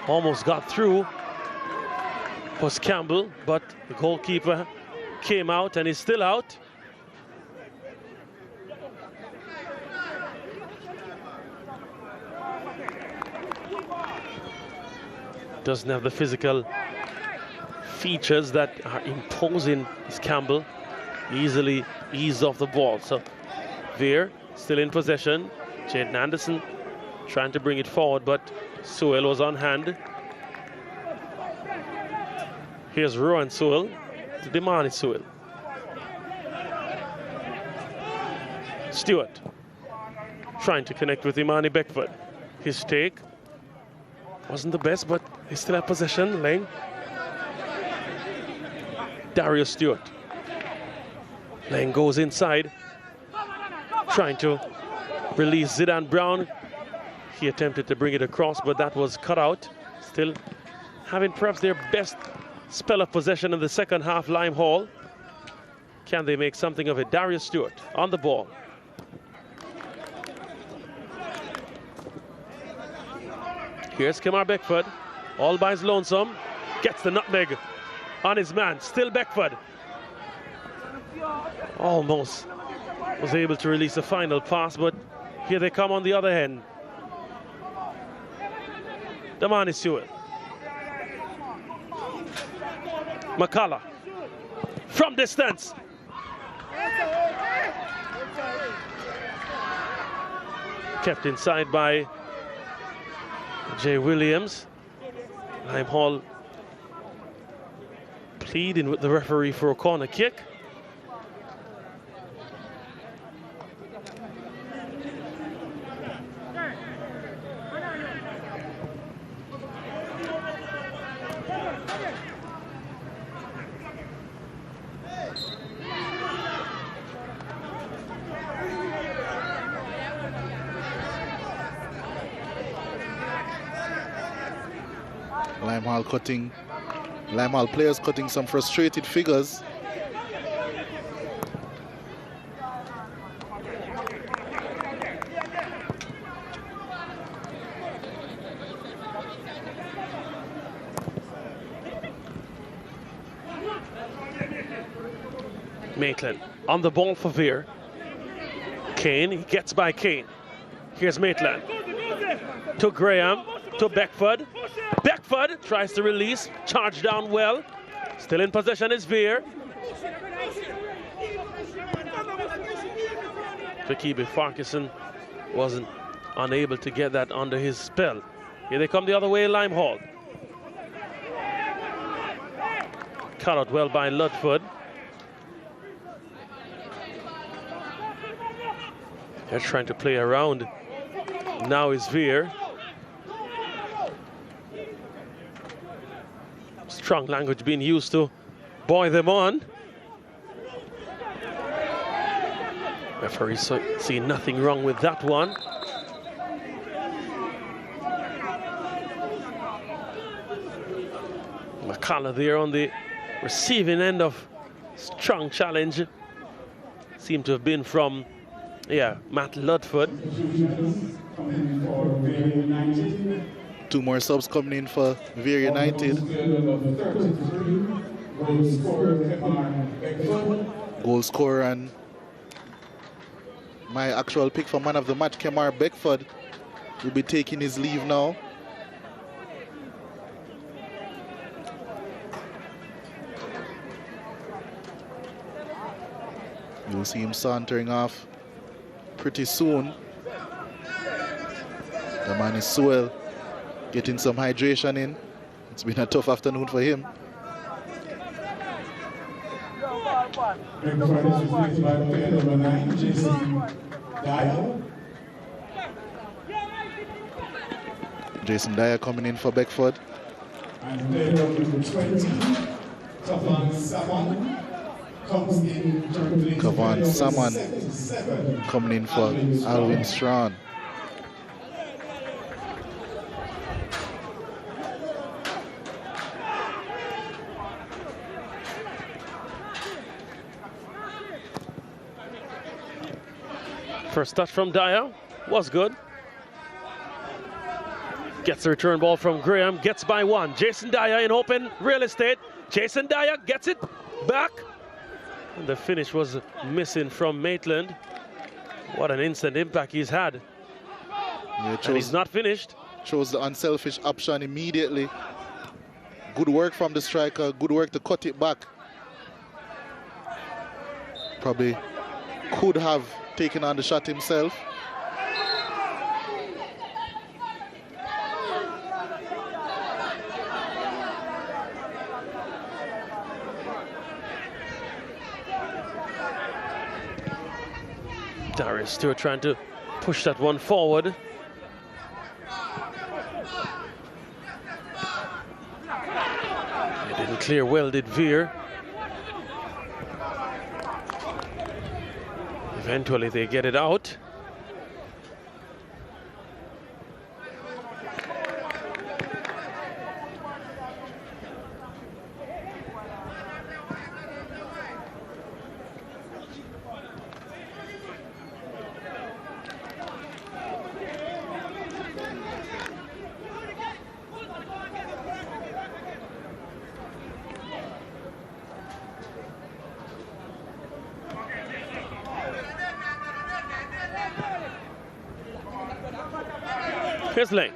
Almost got through. Was Campbell, but the goalkeeper came out and is still out. Doesn't have the physical features that are imposing as Campbell. Easily eased off the ball. So Vere still in possession. Jaden Anderson trying to bring it forward, but Sewell was on hand. Here's Rowan Sewell to Demani Sewell. Stewart trying to connect with Imani Beckford. His take wasn't the best, but he still had possession. Lang. Darius Stewart. Lang goes inside, trying to release Zidane Brown. He attempted to bring it across, but that was cut out. Still having perhaps their best spell of possession in the second half, Lime Hall. Can they make something of it? Darius Stewart on the ball. Here's Kemar Beckford, all by his lonesome. Gets the nutmeg on his man. Still Beckford. Almost was able to release a final pass, but here they come on the other end. Damani Sewell. McCullough from distance. Kept inside by Jay Williams. Lime Hall pleading with the referee for a corner kick. Lime Hall players cutting some frustrated figures. Maitland on the ball for Vere. Kane, he gets by Kane. Here's Maitland to Graham, to Beckford. Beckford tries to release, charge down well. Still in possession is Vere. Bakibi Farquharson wasn't unable to get that under his spell. Here they come the other way, Lime Hall. Cut out well by Ludford. They're trying to play around. Now is Vere. Strong language being used to buoy them on. Referee see nothing wrong with that one. McCullough there on the receiving end of strong challenge. Seemed to have been from, Matt Ludford. Two more subs coming in for Vere United. Goal scorer and my actual pick for man of the match, Kemar Beckford, will be taking his leave now. You'll see him sauntering off pretty soon. The man is swell, getting some hydration in. It's been a tough afternoon for him. Jason Dyer coming in for Beckford. And player number 20, Kavan Saman, comes in. Kavan Saman coming in for Alvin Strawn. First touch from Dyer was good. Gets the return ball from Graham, gets by one. Jason Dyer in open real estate. Jason Dyer gets it back. And the finish was missing from Maitland. What an instant impact he's had. And he's not finished. Chose the unselfish option immediately. Good work from the striker, good work to cut it back. Probably could have taken on the shot himself. Darius Stewart trying to push that one forward. It didn't clear well, did Vere. Eventually they get it out. Here's Lane.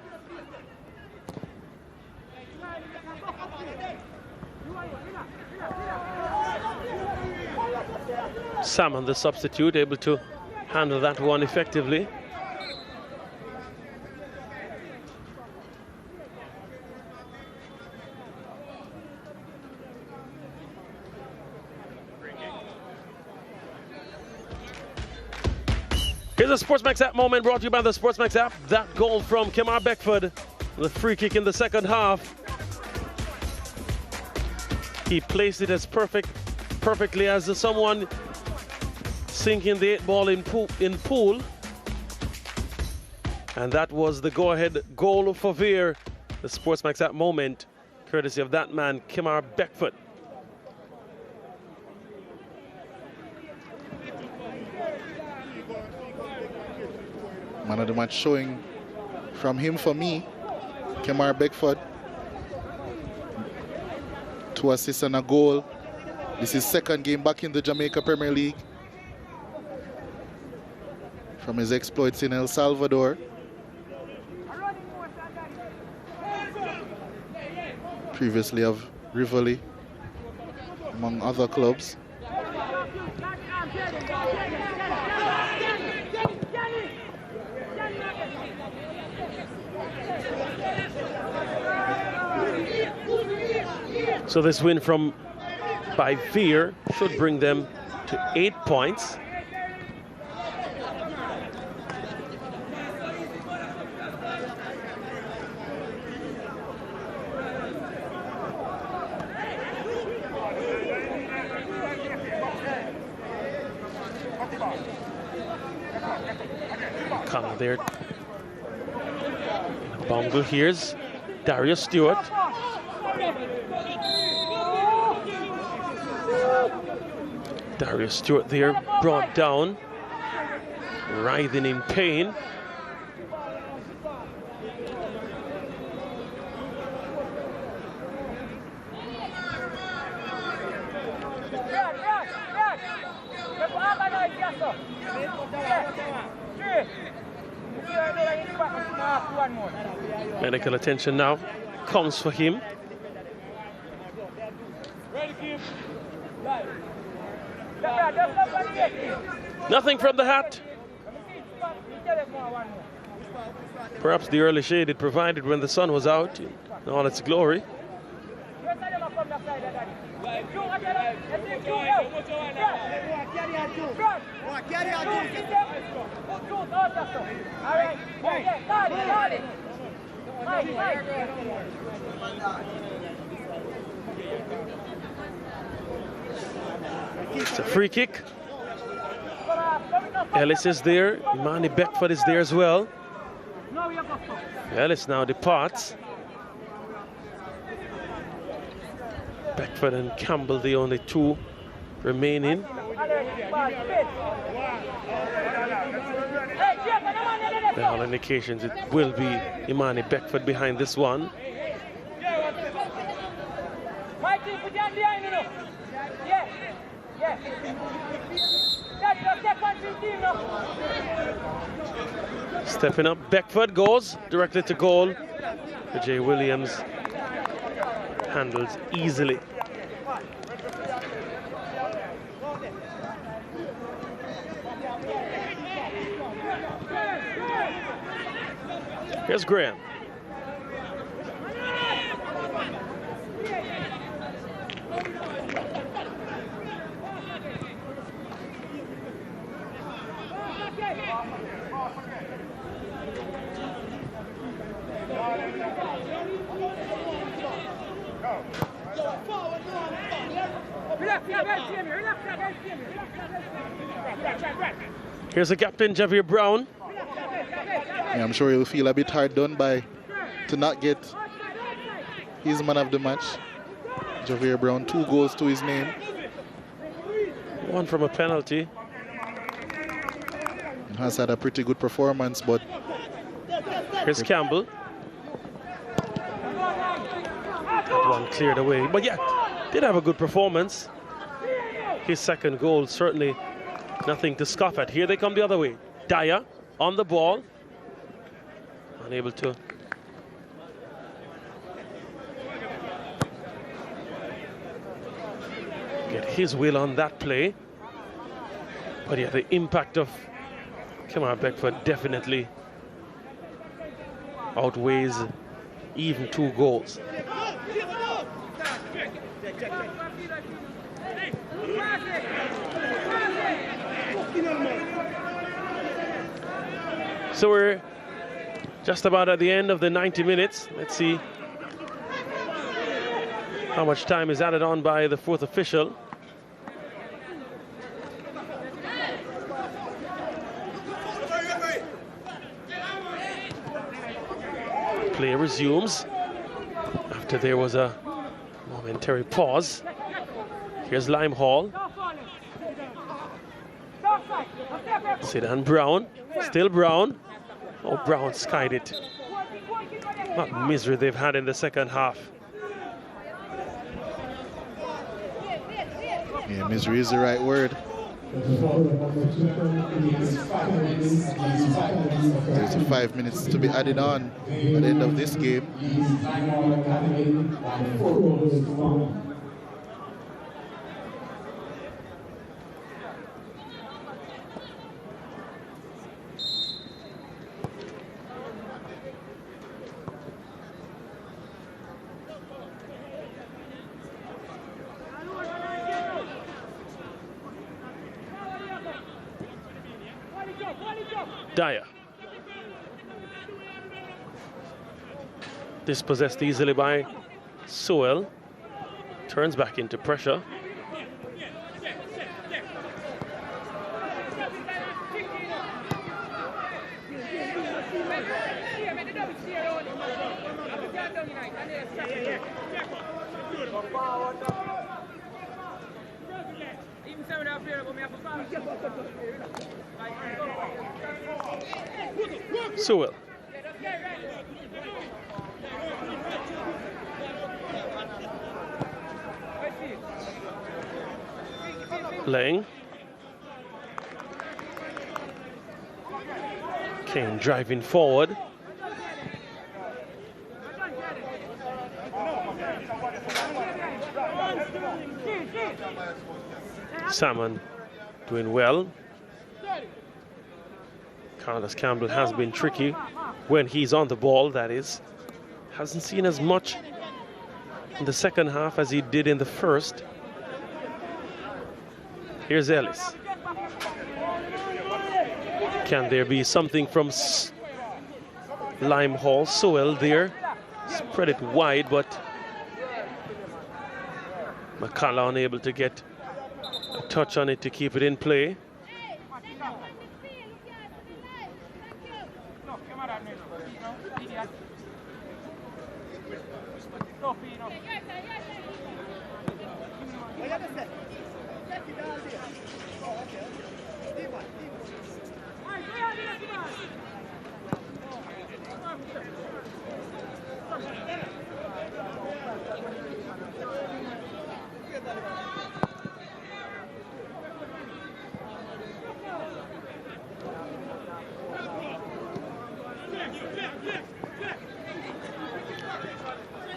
Salmon, the substitute, able to handle that one effectively. Here's a SportsMax app moment brought to you by the SportsMax app. That goal from Kemar Beckford, the free kick in the second half. He placed it as perfectly as someone sinking the 8-ball in pool. And that was the go-ahead goal for Vere. The SportsMax app moment, courtesy of that man, Kemar Beckford. Man of the match showing from him for me, Kemar Beckford. 2 assists and a goal. This is second game back in the Jamaica Premier League from his exploits in El Salvador. Previously of Rivoli, among other clubs. So this win by Vere should bring them to 8 points. Connor there. Bungle. Here's Darius Stewart. Darius Stewart there, brought down, writhing in pain. Medical attention now comes for him. Nothing from the hat. Perhaps the early shade it provided when the sun was out in all its glory. It's a free kick. Ellis is there. Manny Beckford is there as well. Ellis now departs. Beckford and Campbell, the only two remaining. There are all indications it will be Imani Beckford behind this one. Stepping up, Beckford goes directly to goal. Jay Williams handles easily. Here's Graham. Here's the captain, Javier Brown. Yeah, I'm sure he'll feel a bit hard done by to not get his man of the match. Javier Brown, 2 goals to his name. 1 from a penalty. Has had a pretty good performance, but... Here's Campbell. That one cleared away, but yeah, did have a good performance. His second goal, certainly nothing to scoff at. Here they come the other way. Dyer on the ball. Unable to get his will on that play. But yeah, the impact of Kamar Beckford definitely outweighs even 2 goals. So we're just about at the end of the 90 minutes. Let's see how much time is added on by the 4th official. Play resumes after there was a momentary pause. Here's Limehall. Sidan Brown, still Brown. Oh, Brown skied it. What misery they've had in the second half. Yeah, misery is the right word. There's 5 minutes to be added on at the end of this game. Dyer. Dispossessed easily by Sewell. Turns back into pressure. Sewell. Playing. Kane driving forward. Salmon doing well. Carlos Campbell has been tricky when he's on the ball, that is. Hasn't seen as much in the second half as he did in the first. Here's Ellis. Can there be something from Lime Hall? Sewell there. Spread it wide, but McCullough unable to get a touch on it to keep it in play.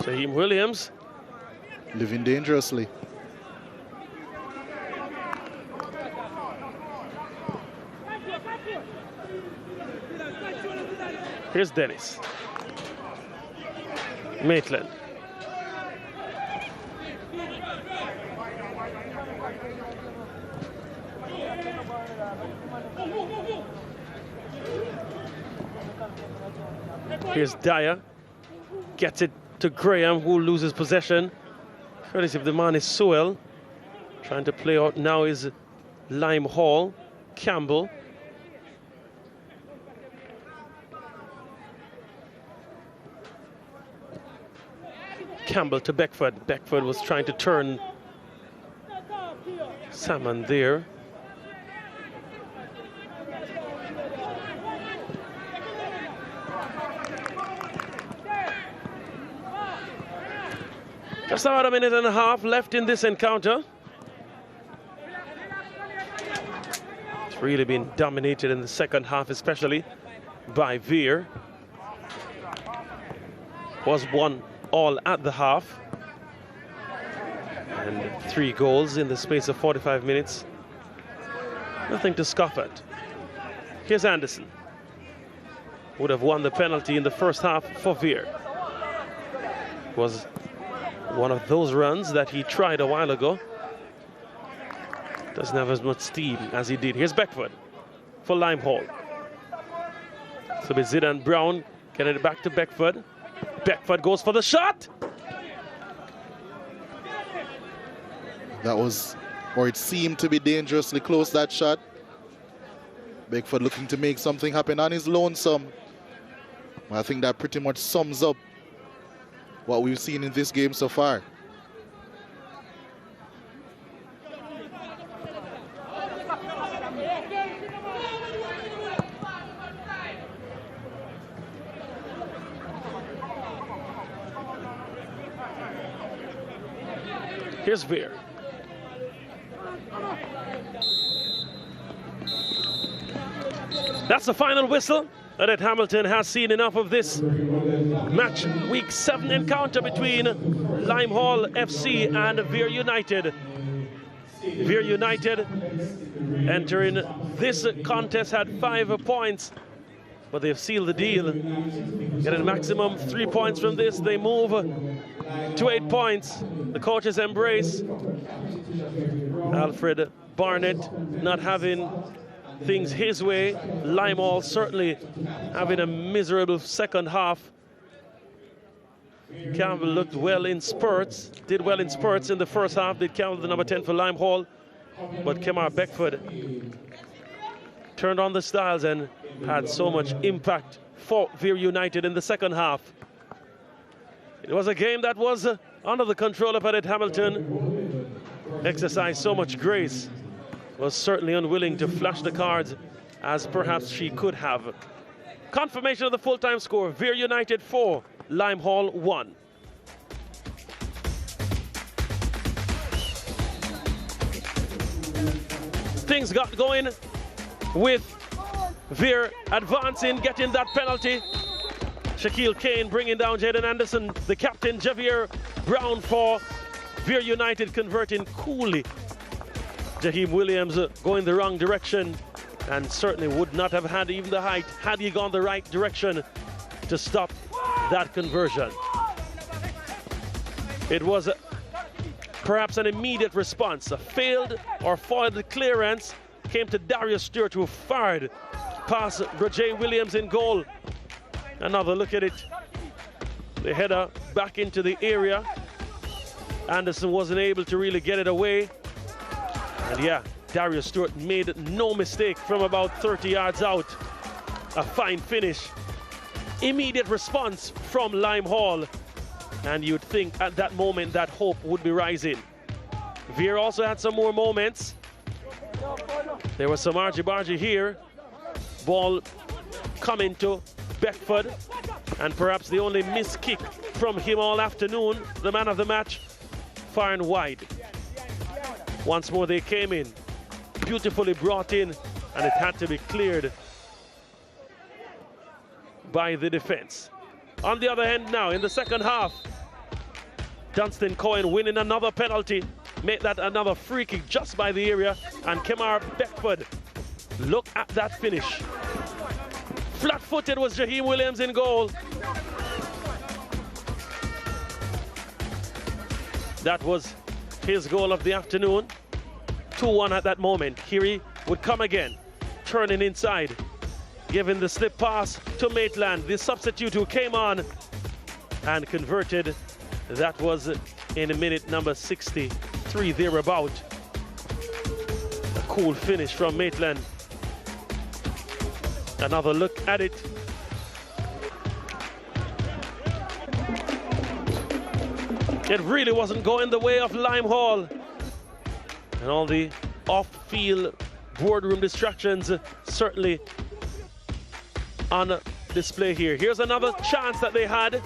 Raheem Williams living dangerously. Here's Dennis. Maitland. Here's Dyer. Gets it to Graham, who loses possession. Courtesy of the man is Sewell. Trying to play out now is Lime Hall. Campbell. Campbell to Beckford. Beckford was trying to turn Salmon there. Just about a minute and a half left in this encounter. It's really been dominated in the second half, especially by Vere. Was 1-all at the half. And 3 goals in the space of 45 minutes. Nothing to scoff at. Here's Anderson. Would have won the penalty in the first half for Vere. Was one of those runs that he tried a while ago. Doesn't have as much steam as he did. Here's Beckford for Lime Hall. So it's Zidane Brown getting it back to Beckford. Beckford goes for the shot. That was, or it seemed to be dangerously close, that shot. Beckford looking to make something happen on his lonesome. I think that pretty much sums up what we've seen in this game so far. Here's Vere. That's the final whistle. That Hamilton has seen enough of this match week 7 encounter between Lime Hall FC and Vere United. Vere United entering this contest had 5 points, but they've sealed the deal. Getting a maximum 3 points from this, they move to 8 points. The coaches embrace. Alfred Barnett not having things his way. Lime Hall certainly having a miserable second half. Campbell looked well in spurts, did well in spurts in the first half. Did Campbell, the number 10 for Lime Hall, but Kemar Beckford turned on the styles and had so much impact for Vere United in the second half. It was a game that was under the control of Edith Hamilton. Exercised so much grace. Was certainly unwilling to flash the cards as perhaps she could have. Confirmation of the full-time score. Vere United 4, Limehall 1. Things got going with Vere advancing, getting that penalty. Shaquille Kane bringing down Jaden Anderson. The captain, Javier Brown, for Vere United, converting coolly. Jaheim Williams going the wrong direction and certainly would not have had even the height had he gone the right direction to stop that conversion. It was perhaps an immediate response. A failed or foiled clearance came to Darius Stewart, who fired past Brajay Williams in goal. Another look at it. The header back into the area. Anderson wasn't able to really get it away. And yeah, Darius Stewart made no mistake from about 30 yards out. A fine finish. Immediate response from Limehall. And you'd think at that moment that hope would be rising. Vere also had some more moments. There was some argy-bargy here. Ball coming to Beckford. And perhaps the only missed kick from him all afternoon, the man of the match, firing wide. Once more they came in, beautifully brought in, and it had to be cleared by the defense. On the other hand now, in the second half, Dunstan Cohen winning another penalty, made that another free kick just by the area, and Kemar Beckford, look at that finish. Flat-footed was Jaheim Williams in goal. That was his goal of the afternoon. 2-1 at that moment. Here he would come again, turning inside, giving the slip pass to Maitland, the substitute who came on and converted. That was in a minute number 63 thereabout. A cool finish from Maitland. Another look at it. It really wasn't going the way of Limehall. And all the off-field boardroom distractions certainly on display here. Here's another chance that they had.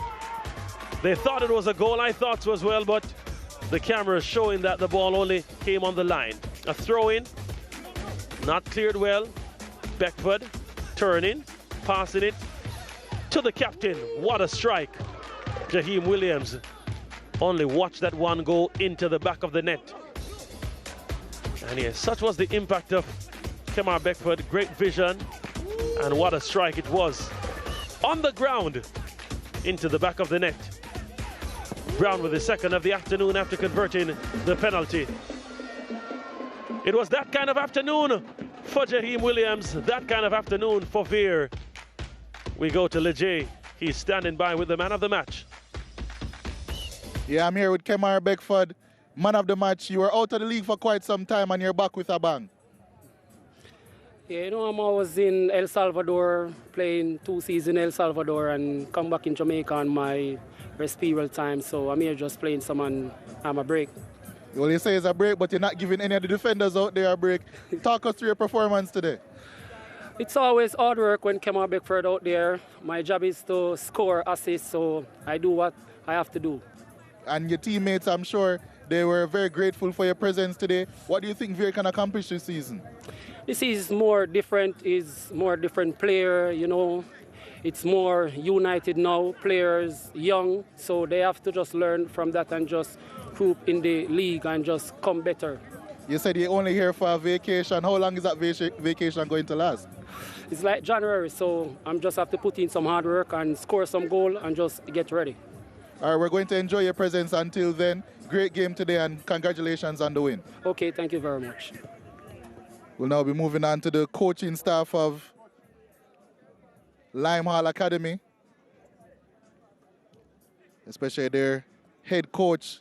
They thought it was a goal, I thought so as well, but the camera is showing that the ball only came on the line. A throw-in, not cleared well. Beckford turning, passing it to the captain. What a strike. Jaheim Williams. Only watch that one go into the back of the net. And yes, such was the impact of Kemar Beckford. Great vision, and what a strike it was. On the ground, into the back of the net. Brown with the second of the afternoon after converting the penalty. It was that kind of afternoon for Jaheim Williams, that kind of afternoon for Vere. We go to Leger. He's standing by with the man of the match. Yeah, I'm here with Kemar Beckford, man of the match. You were out of the league for quite some time and you're back with a bang. Yeah, you know, I was in El Salvador, playing 2 seasons in El Salvador, and come back in Jamaica on my respiral time. So I'm here just playing some and I'm a break. Well, you say it's a break, but you're not giving any of the defenders out there a break. Talk us through your performance today. It's always hard work when Kemar Beckford out there. My job is to score assists, so I do what I have to do. And your teammates, I'm sure, they were very grateful for your presence today. What do you think Vere can accomplish this season? This is more different, is more different player, you know. It's more united now, players young, so they have to just learn from that and just group in the league and just come better. You said you're only here for a vacation. How long is that vacation going to last? It's like January, so I'm just have to put in some hard work and score some goal and just get ready. All right, we're going to enjoy your presence until then. Great game today and congratulations on the win. Okay, thank you very much. We'll now be moving on to the coaching staff of Limehall Academy, especially their head coach,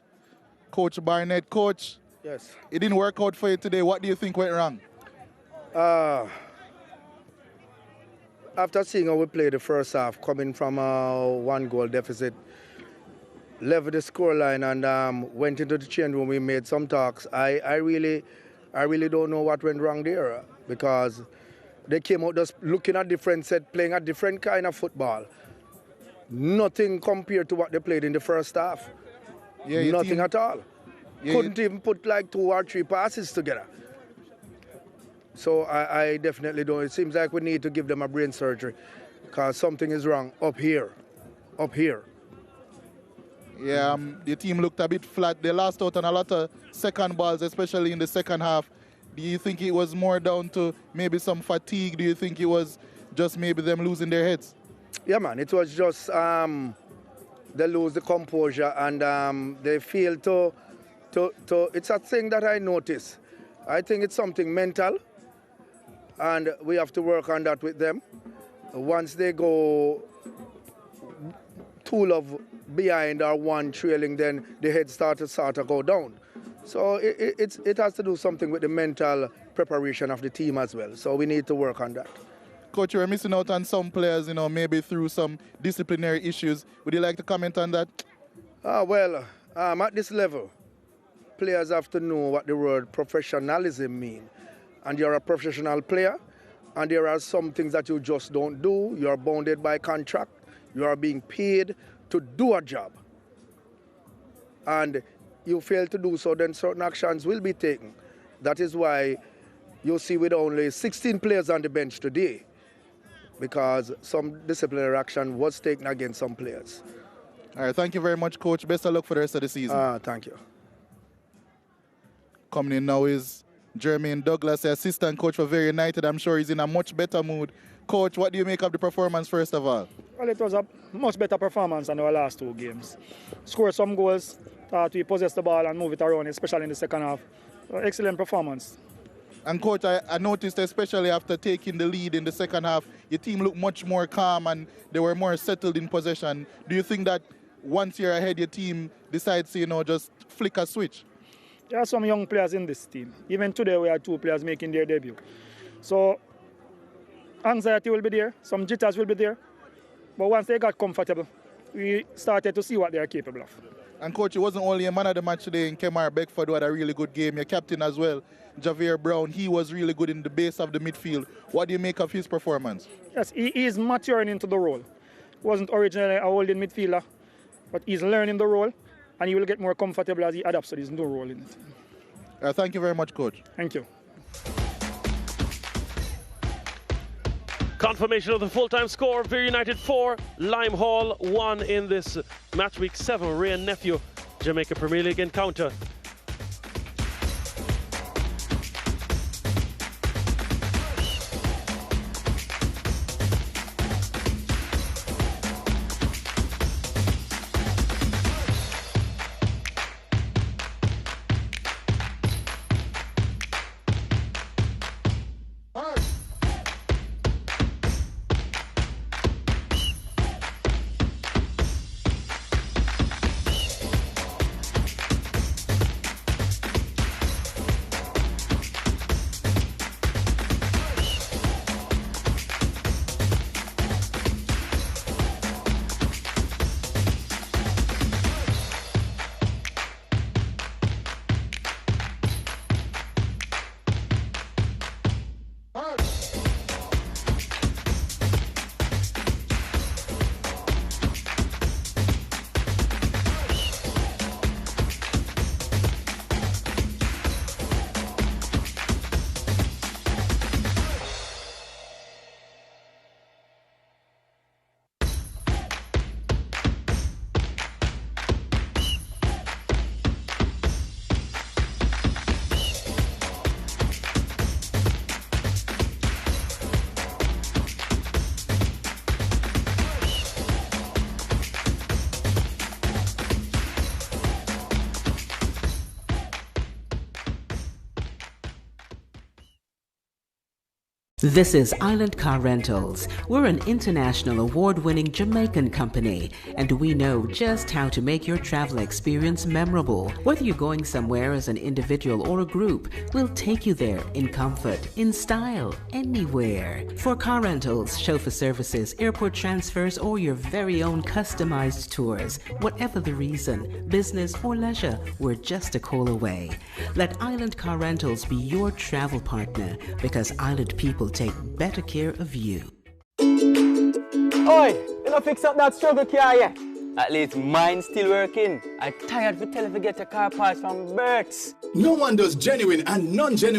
Coach Barnett. Coach, yes, it didn't work out for you today. What do you think went wrong? After seeing how we played the first half, coming from a 1-goal deficit, leveled the scoreline and went into the change room. We made some talks. I really don't know what went wrong there, because they came out just looking at different set, playing a different kind of football. Nothing compared to what they played in the first half. Yeah, nothing at all. Couldn't even put like 2 or 3 passes together. So I definitely don't. It seems like we need to give them a brain surgery, because something is wrong up here. Yeah, the team looked a bit flat. They lost out on a lot of second balls, especially in the second half. Do you think it was more down to maybe some fatigue? Do you think it was just maybe them losing their heads? Yeah, man, it was just they lose the composure and they feel to it's a thing that I notice. I think it's something mental, and we have to work on that with them. Once they go 2 love behind or 1 trailing, then the head start to go down. So it has to do something with the mental preparation of the team as well. So we need to work on that. Coach, you were missing out on some players, maybe through some disciplinary issues. Would you like to comment on that? At this level, players have to know what the word professionalism means. And you're a professional player, and there are some things that you just don't do. You're bounded by contract. You are being paid to do a job. And you fail to do so, then certain actions will be taken. That is why you see with only 16 players on the bench today, because some disciplinary action was taken against some players. All right, thank you very much, Coach. Best of luck for the rest of the season. Thank you. Coming in now is Jermaine Douglas, the assistant coach for Vere United. I'm sure he's in a much better mood. Coach, what do you make of the performance first of all? Well, it was a much better performance than our last 2 games. Scored some goals, we possessed the ball and move it around, especially in the second half. Excellent performance. And Coach, I noticed, especially after taking the lead in the second half, your team looked much more calm and they were more settled in possession. Do you think that once you're ahead, your team decides to, just flick a switch? There are some young players in this team. Even today, we had 2 players making their debut. So, anxiety will be there, some jitters will be there. But once they got comfortable, we started to see what they are capable of. And Coach, it wasn't only a man of the match today in Kemar Beckford who had a really good game. Your captain as well, Javier Brown, he was really good in the base of the midfield. What do you make of his performance? Yes, he is maturing into the role. He wasn't originally a holding midfielder, but he's learning the role, and he will get more comfortable as he adapts to his new role in it. Thank you very much, Coach. Thank you. Confirmation of the full-time score: Vere United 4, Limehall 1 in this match week 7 Ray and Nephew Jamaica Premier League encounter. This is Island Car Rentals. We're an international award-winning Jamaican company, and we know just how to make your travel experience memorable. Whether you're going somewhere as an individual or a group, we'll take you there in comfort, in style, anywhere. For car rentals, chauffeur services, airport transfers, or your very own customized tours, whatever the reason, business or leisure, we're just a call away. Let Island Car Rentals be your travel partner, because Island people take better care of you. Oi, you know fix up that struggle car yet? At least mine's still working. I'm tired for telling to get a car parts from Bert's. No one does genuine and non-genuine